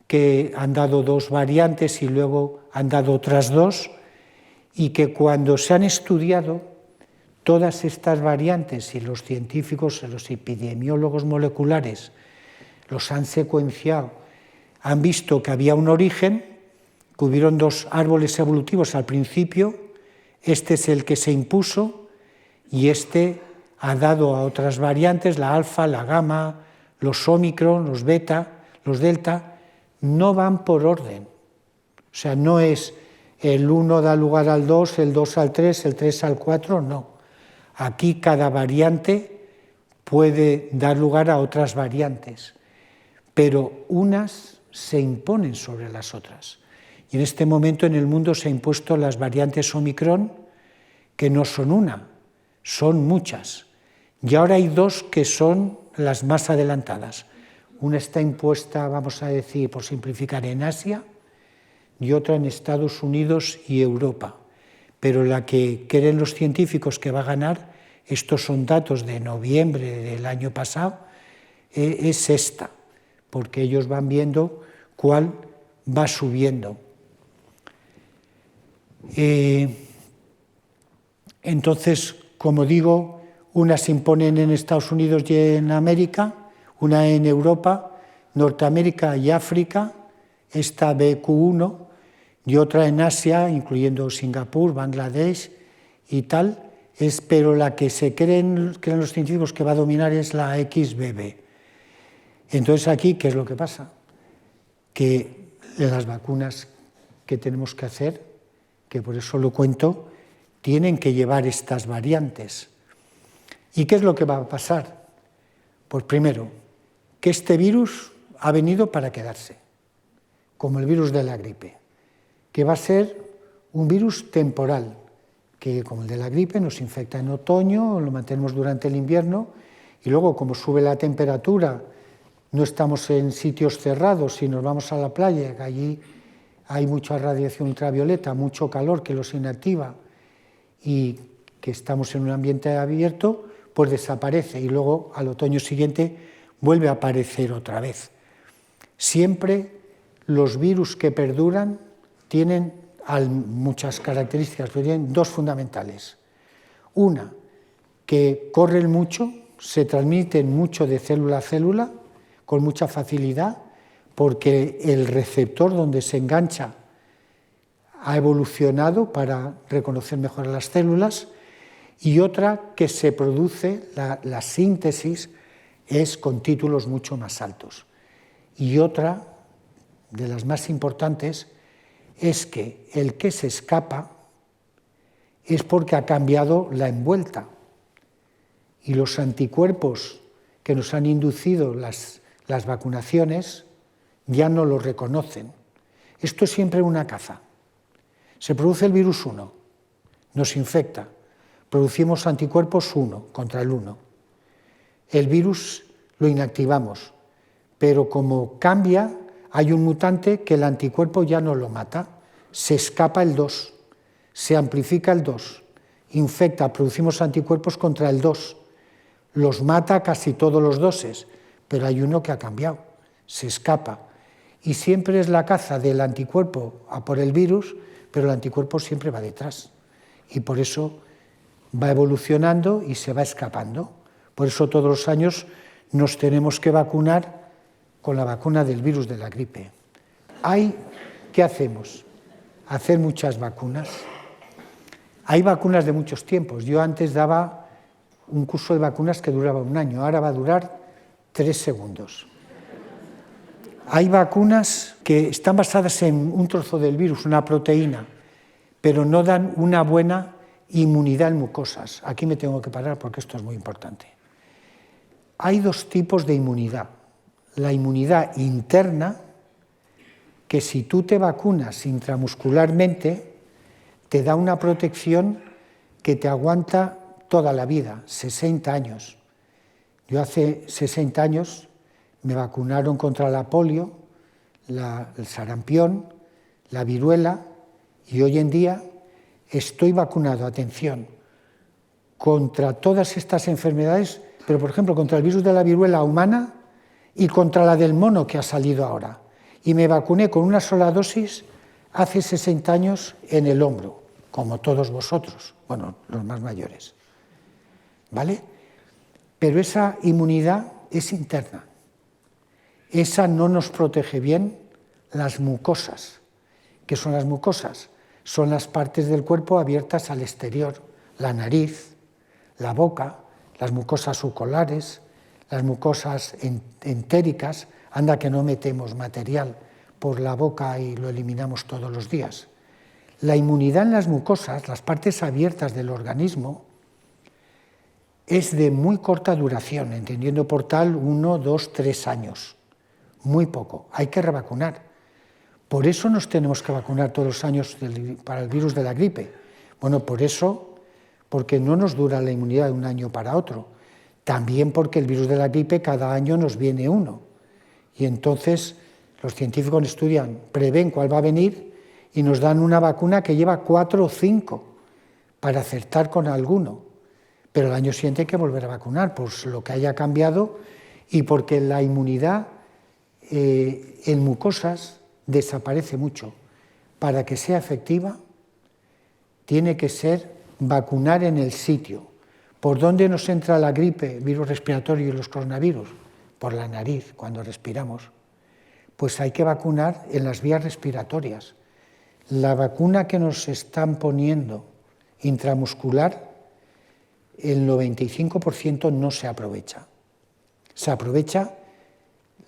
que han dado 2 variantes y luego han dado otras 2, y que cuando se han estudiado todas estas variantes y los científicos, los epidemiólogos moleculares, los han secuenciado, han visto que había un origen, que hubieron 2 árboles evolutivos al principio, este es el que se impuso y este ha dado a otras variantes, la alfa, la gamma, los omicron, los beta, los delta, no van por orden. O sea, no es el 1 da lugar al 2, el 2 al 3, el 3 al 4, no. Aquí cada variante puede dar lugar a otras variantes, pero unas se imponen sobre las otras. Y en este momento en el mundo se han impuesto las variantes Omicron, que no son una, son muchas. Y ahora hay dos que son las más adelantadas. Una está impuesta, vamos a decir, por simplificar, en Asia y otra en Estados Unidos y Europa. Pero la que creen los científicos que va a ganar, estos son datos de noviembre del año pasado, es esta, porque ellos van viendo cuál va subiendo. Entonces, como digo, unas se imponen en Estados Unidos y en América, una en Europa, Norteamérica y África, esta BQ1, y otra en Asia, incluyendo Singapur, Bangladesh y tal, pero la que se creen los científicos que va a dominar es la XBB. Entonces aquí, ¿qué es lo que pasa? Que las vacunas que tenemos que hacer, que por eso lo cuento, tienen que llevar estas variantes. ¿Y qué es lo que va a pasar? Pues primero, que este virus ha venido para quedarse, como el virus de la gripe, que va a ser un virus temporal, que como el de la gripe nos infecta en otoño, lo mantenemos durante el invierno, y luego como sube la temperatura, no estamos en sitios cerrados, si nos vamos a la playa, que allí hay mucha radiación ultravioleta, mucho calor que los inactiva, y que estamos en un ambiente abierto, pues desaparece y luego al otoño siguiente vuelve a aparecer otra vez. Siempre los virus que perduran tienen muchas características, pero tienen dos fundamentales. Una, que corren mucho, se transmiten mucho de célula a célula, con mucha facilidad, porque el receptor donde se engancha ha evolucionado para reconocer mejor a las células, y otra que se produce, la síntesis, es con títulos mucho más altos. Y otra, de las más importantes, es que el que se escapa es porque ha cambiado la envuelta, y los anticuerpos que nos han inducido las vacunaciones ya no lo reconocen. Esto es siempre una caza. Se produce el virus 1, nos infecta, producimos anticuerpos 1 contra el 1. El virus lo inactivamos, pero como cambia, hay un mutante que el anticuerpo ya no lo mata, se escapa el 2, se amplifica el 2, infecta, producimos anticuerpos contra el 2, los mata casi todos los doses, pero hay uno que ha cambiado, se escapa. Y siempre es la caza del anticuerpo a por el virus, pero el anticuerpo siempre va detrás. Y por eso va evolucionando y se va escapando. Por eso todos los años nos tenemos que vacunar con la vacuna del virus de la gripe. ¿Qué hacemos? Hacer muchas vacunas. Hay vacunas de muchos tiempos. Yo antes daba un curso de vacunas que duraba un año, ahora va a durar 3 segundos. Hay vacunas que están basadas en un trozo del virus, una proteína, pero no dan una buena inmunidad en mucosas. Aquí me tengo que parar porque esto es muy importante. Hay dos tipos de inmunidad. La inmunidad interna, que si tú te vacunas intramuscularmente, te da una protección que te aguanta toda la vida, 60 años. Yo hace 60 años me vacunaron contra la polio, el sarampión, la viruela, y hoy en día estoy vacunado, atención, contra todas estas enfermedades, pero por ejemplo contra el virus de la viruela humana y contra la del mono que ha salido ahora. Y me vacuné con una sola dosis hace 60 años en el hombro, como todos vosotros, bueno, los más mayores. ¿Vale? Pero esa inmunidad es interna. Esa no nos protege bien las mucosas. ¿Qué son las mucosas? Son las partes del cuerpo abiertas al exterior, la nariz, la boca, las mucosas oculares, las mucosas entéricas, anda que no metemos material por la boca y lo eliminamos todos los días. La inmunidad en las mucosas, las partes abiertas del organismo, es de muy corta duración, entendiendo por tal 1, 2, 3 años. Muy poco, hay que revacunar. Por eso nos tenemos que vacunar todos los años para el virus de la gripe. Bueno, por eso, porque no nos dura la inmunidad de un año para otro. También porque el virus de la gripe cada año nos viene uno. Y entonces los científicos estudian, prevén cuál va a venir y nos dan una vacuna que lleva 4 o 5 para acertar con alguno. Pero el año siguiente hay que volver a vacunar, por lo que haya cambiado y porque la inmunidad en mucosas desaparece mucho. Para que sea efectiva, tiene que ser vacunar en el sitio. ¿Por dónde nos entra la gripe, virus respiratorio y los coronavirus? Por la nariz, cuando respiramos. Pues hay que vacunar en las vías respiratorias. La vacuna que nos están poniendo intramuscular, el 95% no se aprovecha. Se aprovecha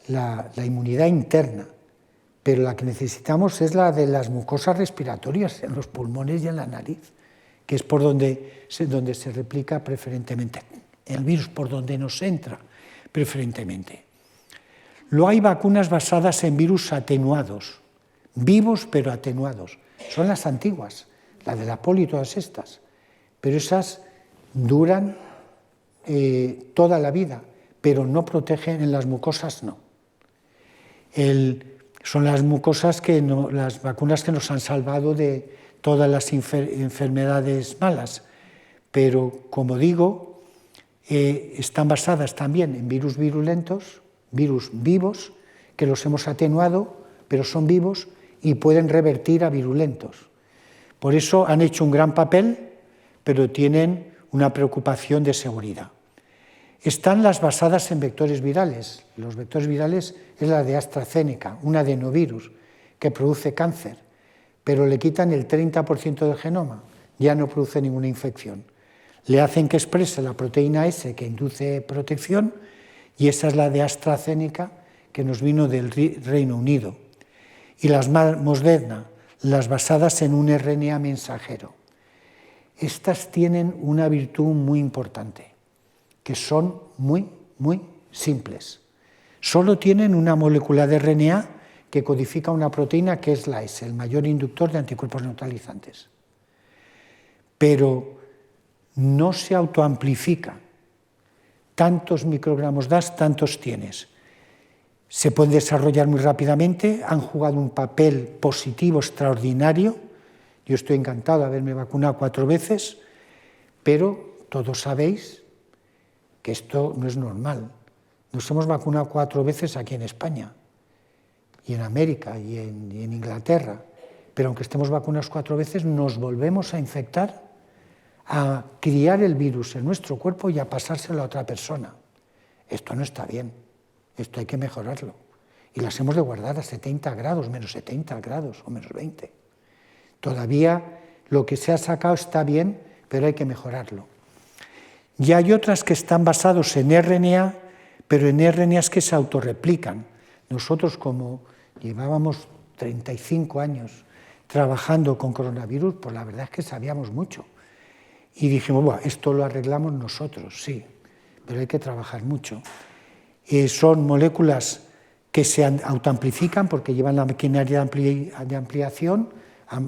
la inmunidad interna, pero la que necesitamos es la de las mucosas respiratorias, en los pulmones y en la nariz, que es por donde se replica preferentemente el virus, por donde nos entra preferentemente. Luego hay vacunas basadas en virus atenuados, vivos pero atenuados. Son las antiguas, la de la polio y todas estas, pero esas duran toda la vida, pero no protegen, en las mucosas no. Son las mucosas las vacunas que nos han salvado de todas las enfermedades malas, pero como digo, están basadas también en virus virulentos, virus vivos, que los hemos atenuado, pero son vivos y pueden revertir a virulentos. Por eso han hecho un gran papel, pero tienen una preocupación de seguridad. Están las basadas en vectores virales. Los vectores virales es la de AstraZeneca, un adenovirus que produce cáncer, pero le quitan el 30% del genoma, ya no produce ninguna infección. Le hacen que exprese la proteína S que induce protección y esa es la de AstraZeneca que nos vino del Reino Unido. Y las Moderna, las basadas en un RNA mensajero. Estas tienen una virtud muy importante, que son muy, muy simples. Solo tienen una molécula de RNA que codifica una proteína que es la S, el mayor inductor de anticuerpos neutralizantes. Pero no se autoamplifica. Tantos microgramos das, tantos tienes. Se pueden desarrollar muy rápidamente, han jugado un papel positivo extraordinario. Yo estoy encantado de haberme vacunado 4 veces, pero todos sabéis que esto no es normal. Nos hemos vacunado 4 veces aquí en España, y en América, y en Inglaterra, pero aunque estemos vacunados 4 veces, nos volvemos a infectar, a criar el virus en nuestro cuerpo y a pasárselo a otra persona. Esto no está bien, esto hay que mejorarlo. Y las hemos de guardar a 70 grados, menos 70 grados o menos 20. Todavía lo que se ha sacado está bien, pero hay que mejorarlo. Y hay otras que están basadas en RNA, pero en RNAs que se autorreplican. Nosotros, como llevábamos 35 años trabajando con coronavirus, pues la verdad es que sabíamos mucho. Y dijimos, bueno, esto lo arreglamos nosotros, sí, pero hay que trabajar mucho. Son moléculas que se autoamplifican porque llevan la maquinaria de ampliación,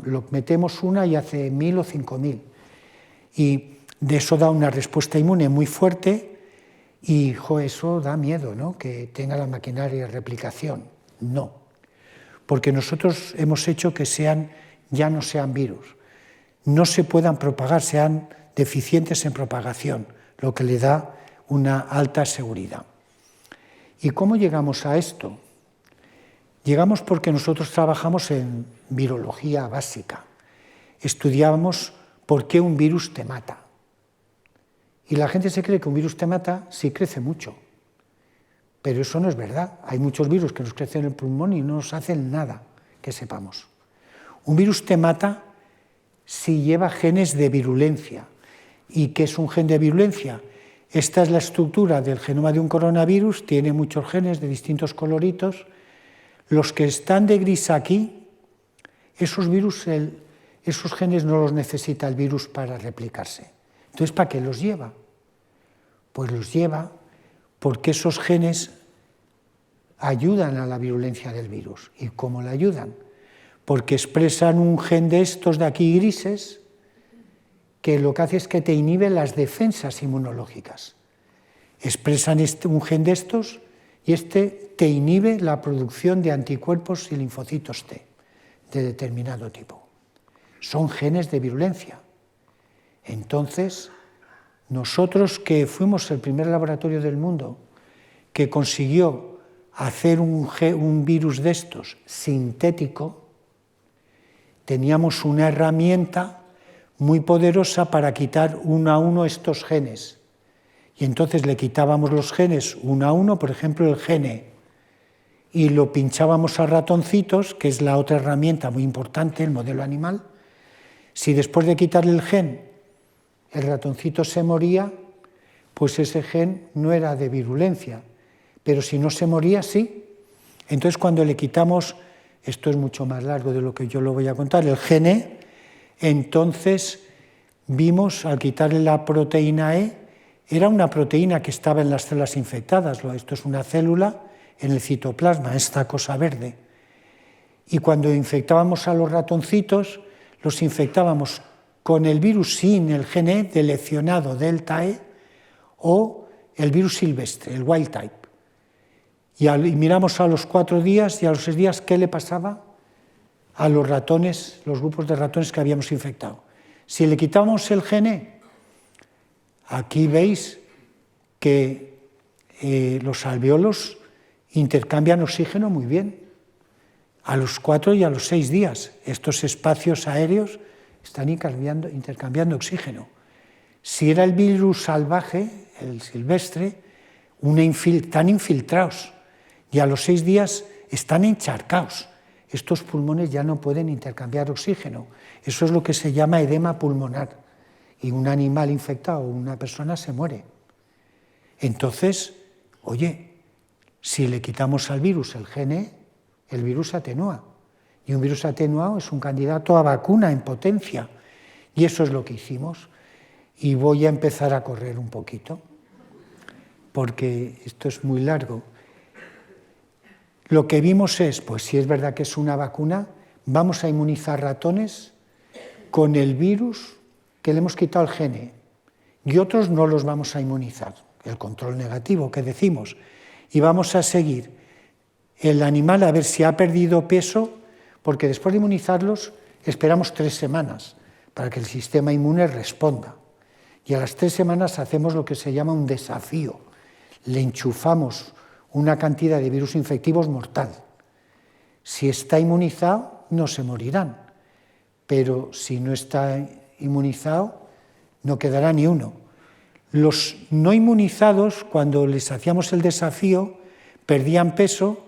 lo metemos una y hace 1000 o 5000. Y de eso da una respuesta inmune muy fuerte y eso da miedo, ¿no? Que tenga la maquinaria de replicación. No, porque nosotros hemos hecho que ya no sean virus, no se puedan propagar, sean deficientes en propagación, lo que le da una alta seguridad. ¿Y cómo llegamos a esto? Llegamos porque nosotros trabajamos en virología básica. Estudiábamos por qué un virus te mata. Y la gente se cree que un virus te mata si crece mucho. Pero eso no es verdad. Hay muchos virus que nos crecen en el pulmón y no nos hacen nada, que sepamos. Un virus te mata si lleva genes de virulencia. ¿Y qué es un gen de virulencia? Esta es la estructura del genoma de un coronavirus, tiene muchos genes de distintos coloritos. Los que están de gris aquí, esos genes no los necesita el virus para replicarse. Entonces, ¿para qué los lleva? Pues los lleva porque esos genes ayudan a la virulencia del virus. ¿Y cómo la ayudan? Porque expresan un gen de estos de aquí grises que lo que hace es que te inhibe las defensas inmunológicas. Expresan un gen de estos y este te inhibe la producción de anticuerpos y linfocitos T de determinado tipo. Son genes de virulencia. Entonces, nosotros que fuimos el primer laboratorio del mundo que consiguió hacer un virus de estos sintético, teníamos una herramienta muy poderosa para quitar uno a uno estos genes. Y entonces le quitábamos los genes uno a uno, por ejemplo el gene, y lo pinchábamos a ratoncitos, que es la otra herramienta muy importante, el modelo animal. Si después de quitarle el gen el ratoncito se moría, pues ese gen no era de virulencia, pero si no se moría, sí. Entonces cuando le quitamos, esto es mucho más largo de lo que yo lo voy a contar, el gene, entonces vimos, al quitarle la proteína E, era una proteína que estaba en las células infectadas, esto es una célula en el citoplasma, esta cosa verde. Y cuando infectábamos a los ratoncitos, los infectábamos con el virus sin el gen E deleccionado delta E o el virus silvestre, el wild type. Y miramos a los 4 días y a los 6 días qué le pasaba a los ratones, los grupos de ratones que habíamos infectado. Si le quitamos el gen E, aquí veis que los alvéolos intercambian oxígeno muy bien, a los 4 y a los 6 días. Estos espacios aéreos están intercambiando oxígeno. Si era el virus salvaje, el silvestre, están infiltrados y a los 6 días están encharcados. Estos pulmones ya no pueden intercambiar oxígeno. Eso es lo que se llama edema pulmonar. Y un animal infectado o una persona se muere. Entonces, oye, si le quitamos al virus el gen E, el virus atenúa. Y un virus atenuado es un candidato a vacuna en potencia. Y eso es lo que hicimos. Y voy a empezar a correr un poquito, porque esto es muy largo. Lo que vimos es, pues si es verdad que es una vacuna, vamos a inmunizar ratones con el virus que le hemos quitado el gen E. Y otros no los vamos a inmunizar, el control negativo que decimos. Y vamos a seguir el animal a ver si ha perdido peso, porque después de inmunizarlos esperamos 3 semanas para que el sistema inmune responda. Y a las 3 semanas hacemos lo que se llama un desafío. Le enchufamos una cantidad de virus infectivos mortal. Si está inmunizado, no se morirán. Pero si no está inmunizado, no quedará ni uno. Los no inmunizados, cuando les hacíamos el desafío, perdían peso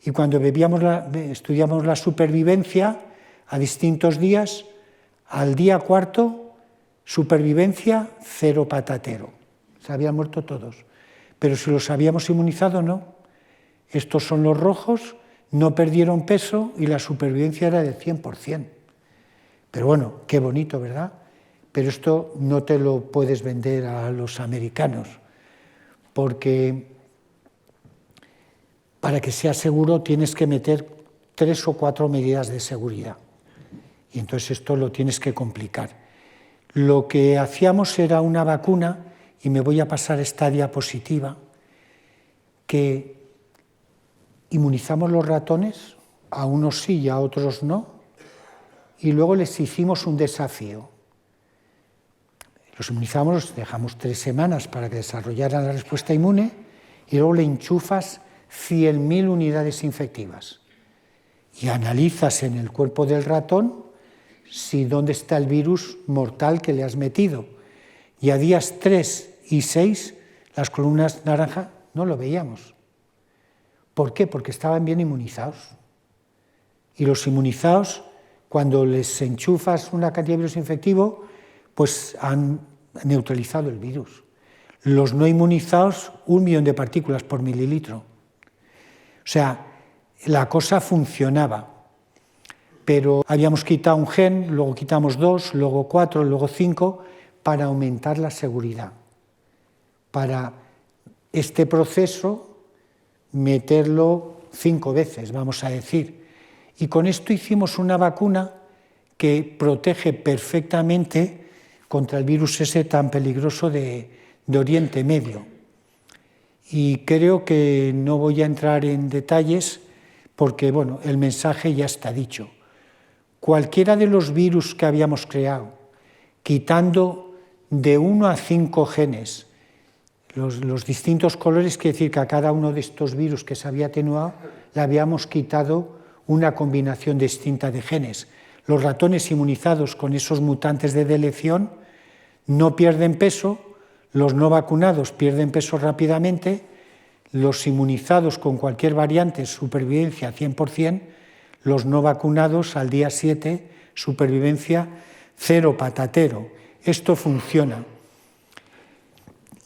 y cuando estudiamos la supervivencia a distintos días, al día 4, supervivencia 0 patatero. Se habían muerto todos. Pero si los habíamos inmunizado, no. Estos son los rojos, no perdieron peso y la supervivencia era del 100%. Pero bueno, qué bonito, ¿verdad? Pero esto no te lo puedes vender a los americanos, porque para que sea seguro tienes que meter 3 o 4 medidas de seguridad. Y entonces esto lo tienes que complicar. Lo que hacíamos era una vacuna, y me voy a pasar esta diapositiva, que inmunizamos los ratones, a unos sí y a otros no, y luego les hicimos un desafío. Los inmunizamos, los dejamos 3 semanas para que desarrollaran la respuesta inmune, y luego le enchufas 100.000 unidades infectivas. Y analizas en el cuerpo del ratón dónde está el virus mortal que le has metido. Y a días 3 y 6, las columnas naranja no lo veíamos. ¿Por qué? Porque estaban bien inmunizados. Y los inmunizados, cuando les enchufas una cantidad de virus infectivo, pues han neutralizado el virus. Los no inmunizados, 1 millón de partículas por mililitro. O sea, la cosa funcionaba. Pero habíamos quitado un gen, luego quitamos 2, luego 4, luego 5, para aumentar la seguridad. Para este proceso meterlo 5 veces, vamos a decir. Y con esto hicimos una vacuna que protege perfectamente contra el virus ese tan peligroso de Oriente Medio. Y creo que no voy a entrar en detalles porque, bueno, el mensaje ya está dicho. Cualquiera de los virus que habíamos creado, quitando de 1 a 5 genes, los distintos colores, quiere decir que a cada uno de estos virus que se había atenuado le habíamos quitado una combinación distinta de genes. Los ratones inmunizados con esos mutantes de deleción no pierden peso, los no vacunados pierden peso rápidamente, los inmunizados con cualquier variante, supervivencia 100%, los no vacunados al día 7, supervivencia 0 patatero. Esto funciona.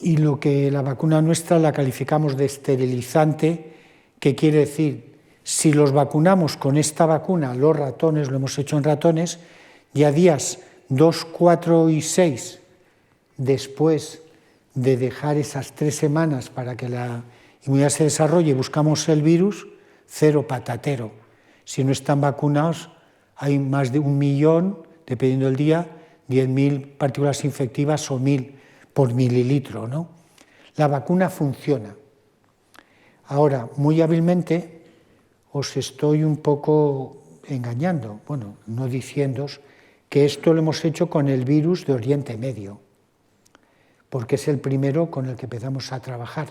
Y lo que la vacuna nuestra la calificamos de esterilizante, que quiere decir, si los vacunamos con esta vacuna, los ratones, lo hemos hecho en ratones, ya días 2, 4 y 6, después de dejar esas 3 semanas para que la inmunidad se desarrolle, buscamos el virus, 0 patatero. Si no están vacunados, hay más de 1 millón, dependiendo del día, 10.000 partículas infectivas o 1.000 por mililitro, ¿no? La vacuna funciona. Ahora, muy hábilmente, os estoy un poco engañando, bueno, no diciéndoos que esto lo hemos hecho con el virus de Oriente Medio, porque es el primero con el que empezamos a trabajar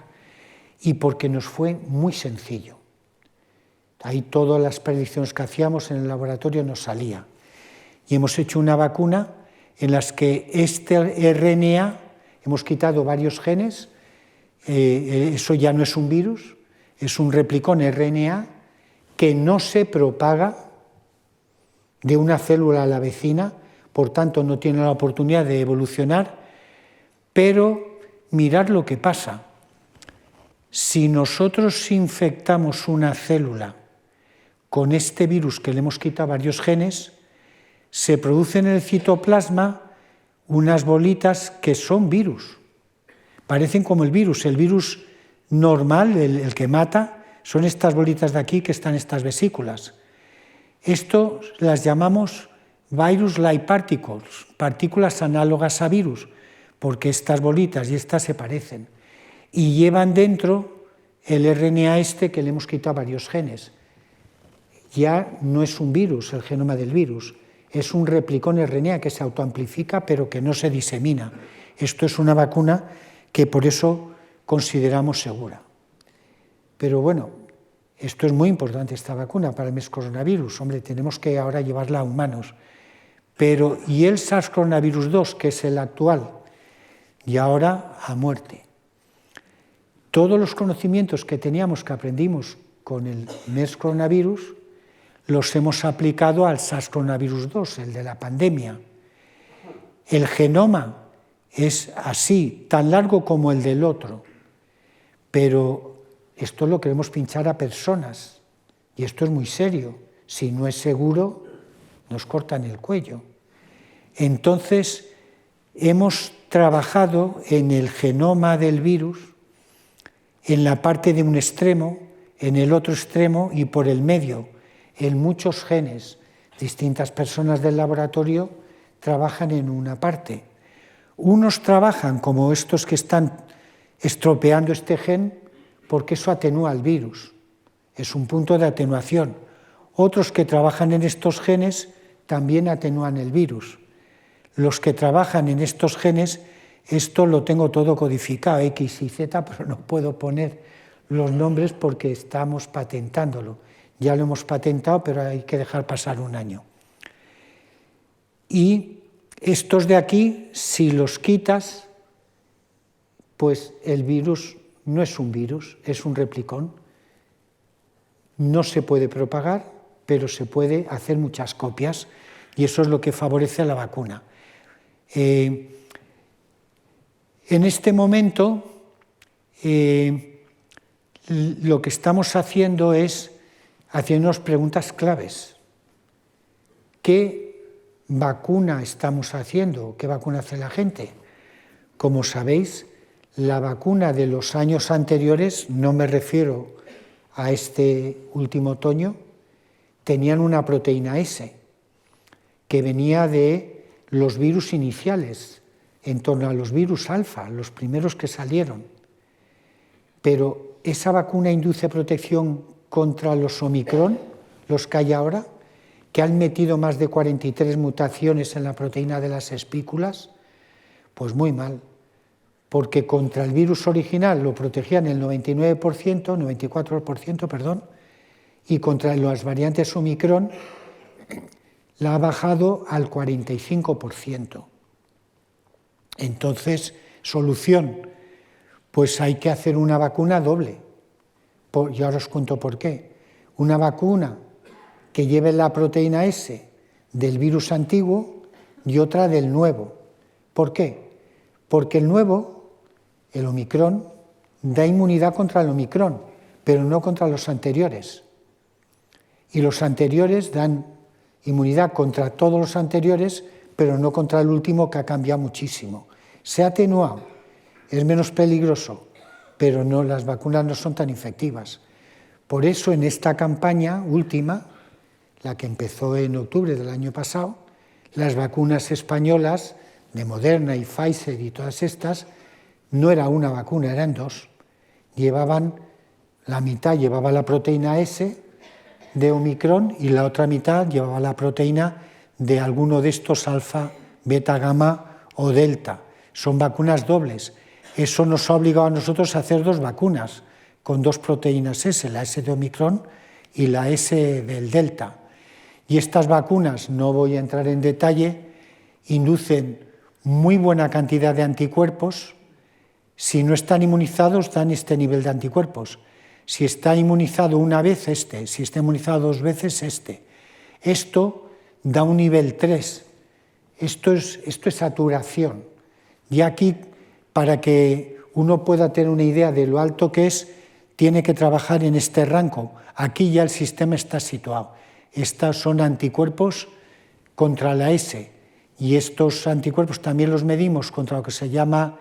y porque nos fue muy sencillo. Ahí todas las predicciones que hacíamos en el laboratorio nos salía. Y hemos hecho una vacuna en las que este RNA, hemos quitado varios genes, eso ya no es un virus, es un replicón RNA que no se propaga de una célula a la vecina, por tanto no tiene la oportunidad de evolucionar, pero mirad lo que pasa. Si nosotros infectamos una célula con este virus que le hemos quitado varios genes, se producen en el citoplasma unas bolitas que son virus. Parecen como el virus normal, el que mata, son estas bolitas de aquí que están en estas vesículas. Esto las llamamos virus-like particles, partículas análogas a virus, porque estas bolitas y estas se parecen. Y llevan dentro el RNA este que le hemos quitado varios genes. Ya no es un virus, el genoma del virus, es un replicón RNA que se autoamplifica pero que no se disemina. Esto es una vacuna que por eso consideramos segura. Pero bueno, esto es muy importante, esta vacuna para el MERS coronavirus. Hombre, tenemos que ahora llevarla a humanos. Pero, ¿y el SARS coronavirus 2, que es el actual? Y ahora a muerte. Todos los conocimientos que teníamos, que aprendimos con el MERS coronavirus, los hemos aplicado al SARS coronavirus 2, el de la pandemia. El genoma es así, tan largo como el del otro, pero esto lo queremos pinchar a personas y esto es muy serio. Si no es seguro, nos cortan el cuello. Entonces, hemos trabajado en el genoma del virus, en la parte de un extremo, en el otro extremo y por el medio, en muchos genes. Distintas personas del laboratorio trabajan en una parte. Unos trabajan como estos que están estropeando este gen porque eso atenúa el virus, es un punto de atenuación. Otros que trabajan en estos genes también atenúan el virus. Los que trabajan en estos genes, esto lo tengo todo codificado, X y Z, pero no puedo poner los nombres porque estamos patentándolo. Ya lo hemos patentado, pero hay que dejar pasar un año. Y estos de aquí, si los quitas, pues el virus no es un virus, es un replicón. No se puede propagar, pero se puede hacer muchas copias, y eso es lo que favorece a la vacuna. En este momento, lo que estamos haciendo es haciéndonos preguntas claves. ¿Qué vacuna estamos haciendo? ¿Qué vacuna hace la gente? Como sabéis, la vacuna de los años anteriores, no me refiero a este último otoño, tenían una proteína S que venía de los virus iniciales, en torno a los virus alfa, los primeros que salieron. Pero esa vacuna induce protección contra los Omicron, los que hay ahora, que han metido más de 43 mutaciones en la proteína de las espículas. Pues muy mal, porque contra el virus original lo protegían el 94%, perdón, y contra las variantes Omicron la ha bajado al 45%. Entonces, solución, pues hay que hacer una vacuna doble. Y ahora os cuento por qué. Una vacuna que lleve la proteína S del virus antiguo y otra del nuevo. ¿Por qué? Porque el nuevo, el Omicron, da inmunidad contra el Omicron, pero no contra los anteriores. Y los anteriores dan inmunidad contra todos los anteriores, pero no contra el último, que ha cambiado muchísimo. Se ha atenuado, es menos peligroso, pero no, las vacunas no son tan efectivas. Por eso en esta campaña última, la que empezó en octubre del año pasado, las vacunas españolas de Moderna y Pfizer y todas estas, no era una vacuna, eran dos. Llevaban, la mitad llevaba la proteína S de Omicron y la otra mitad llevaba la proteína de alguno de estos alfa, beta, gamma o delta. Son vacunas dobles. Eso nos ha obligado a nosotros a hacer dos vacunas con dos proteínas S, la S de Omicron y la S del delta. Y estas vacunas, no voy a entrar en detalle, inducen muy buena cantidad de anticuerpos. Si no están inmunizados, dan este nivel de anticuerpos. Si está inmunizado una vez, este. Si está inmunizado dos veces, este. Esto da un nivel 3. Esto es saturación. Y aquí, para que uno pueda tener una idea de lo alto que es, tiene que trabajar en este rango. Aquí ya el sistema está situado. Estos son anticuerpos contra la S. Y estos anticuerpos también los medimos contra lo que se llama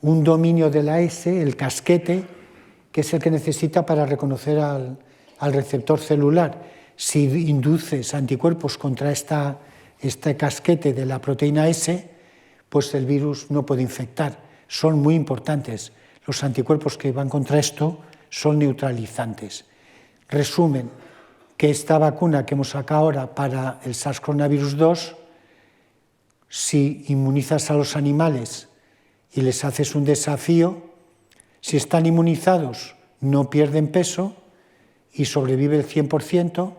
un dominio de la S, el casquete, que es el que necesita para reconocer al receptor celular. Si induces anticuerpos contra este casquete de la proteína S, pues el virus no puede infectar. Son muy importantes. Los anticuerpos que van contra esto son neutralizantes. Resumen, que esta vacuna que hemos sacado ahora para el SARS-CoV-2, si inmunizas a los animales y les haces un desafío, si están inmunizados no pierden peso y sobrevive el 100%,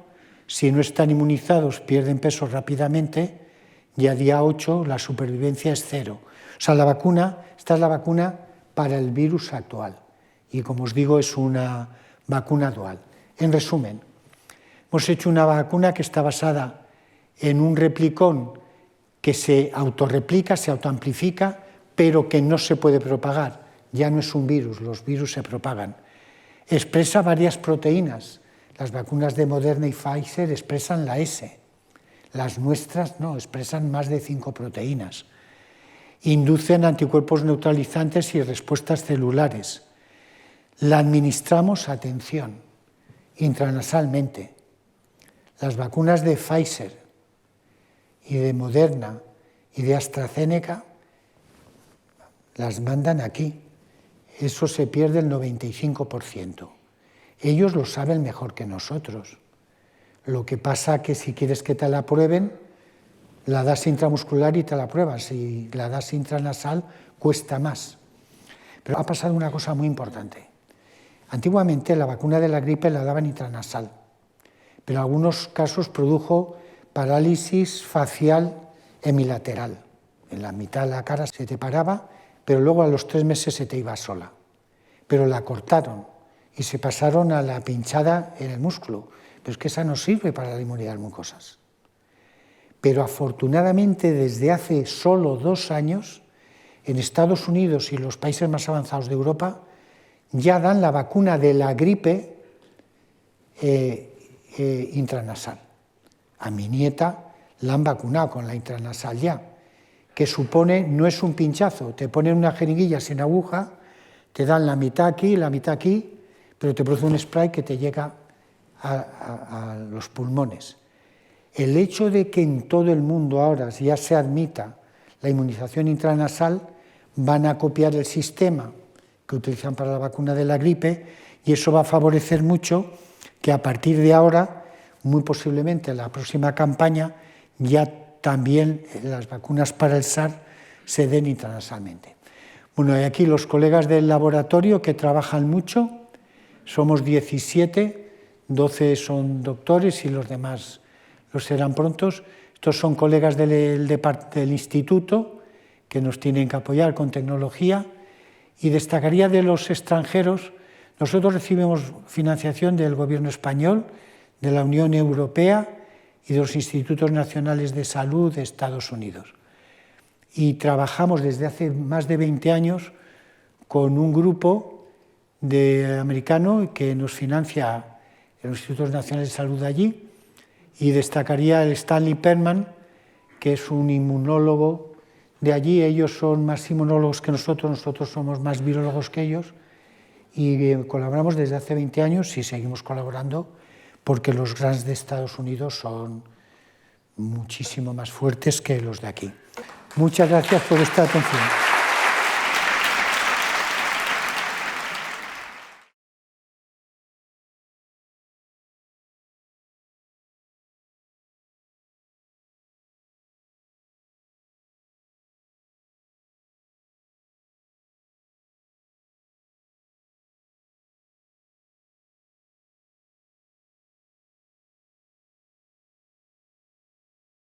si no están inmunizados pierden peso rápidamente y a día 8 la supervivencia es 0. O sea, esta es la vacuna para el virus actual y, como os digo, es una vacuna dual. En resumen, hemos hecho una vacuna que está basada en un replicón que se autorreplica, se autoamplifica, pero que no se puede propagar. Ya no es un virus, los virus se propagan. Expresa varias proteínas. Las vacunas de Moderna y Pfizer expresan la S. Las nuestras no, expresan más de 5 proteínas. Inducen anticuerpos neutralizantes y respuestas celulares. La administramos, atención, intranasalmente. Las vacunas de Pfizer y de Moderna y de AstraZeneca las mandan aquí. Eso se pierde el 95%. Ellos lo saben mejor que nosotros. Lo que pasa que si quieres que te la prueben, la das intramuscular y te la pruebas. Si la das intranasal, cuesta más. Pero ha pasado una cosa muy importante. Antiguamente la vacuna de la gripe la daban intranasal, pero en algunos casos produjo parálisis facial hemilateral. En la mitad de la cara se te paraba, pero luego a los 3 meses se te iba sola. Pero la cortaron y se pasaron a la pinchada en el músculo. Pero es que esa no sirve para la inmunidad de mucosas. Pero afortunadamente desde hace solo 2 años, en Estados Unidos y los países más avanzados de Europa, ya dan la vacuna de la gripe intranasal. A mi nieta la han vacunado con la intranasal ya, que supone, no es un pinchazo, te ponen una jeringuilla sin aguja, te dan la mitad aquí, pero te produce un spray que te llega a los pulmones. El hecho de que en todo el mundo ahora ya se admita la inmunización intranasal, van a copiar el sistema que utilizan para la vacuna de la gripe, y eso va a favorecer mucho que a partir de ahora, muy posiblemente en la próxima campaña, ya también las vacunas para el SARS se den intranasalmente. Bueno, y aquí los colegas del laboratorio que trabajan mucho, somos 17, 12 son doctores y los demás los serán prontos. Estos son colegas del instituto que nos tienen que apoyar con tecnología, y destacaría de los extranjeros. Nosotros recibimos financiación del Gobierno español, de la Unión Europea y de los Institutos Nacionales de Salud de Estados Unidos. Y trabajamos desde hace más de 20 años con un grupo americano que nos financia los Institutos Nacionales de Salud de allí, y destacaría el Stanley Perman, que es un inmunólogo de allí. Ellos son más inmunólogos que nosotros somos más virólogos que ellos, y colaboramos desde hace 20 años y seguimos colaborando porque los grants de Estados Unidos son muchísimo más fuertes que los de aquí. Muchas gracias por esta atención.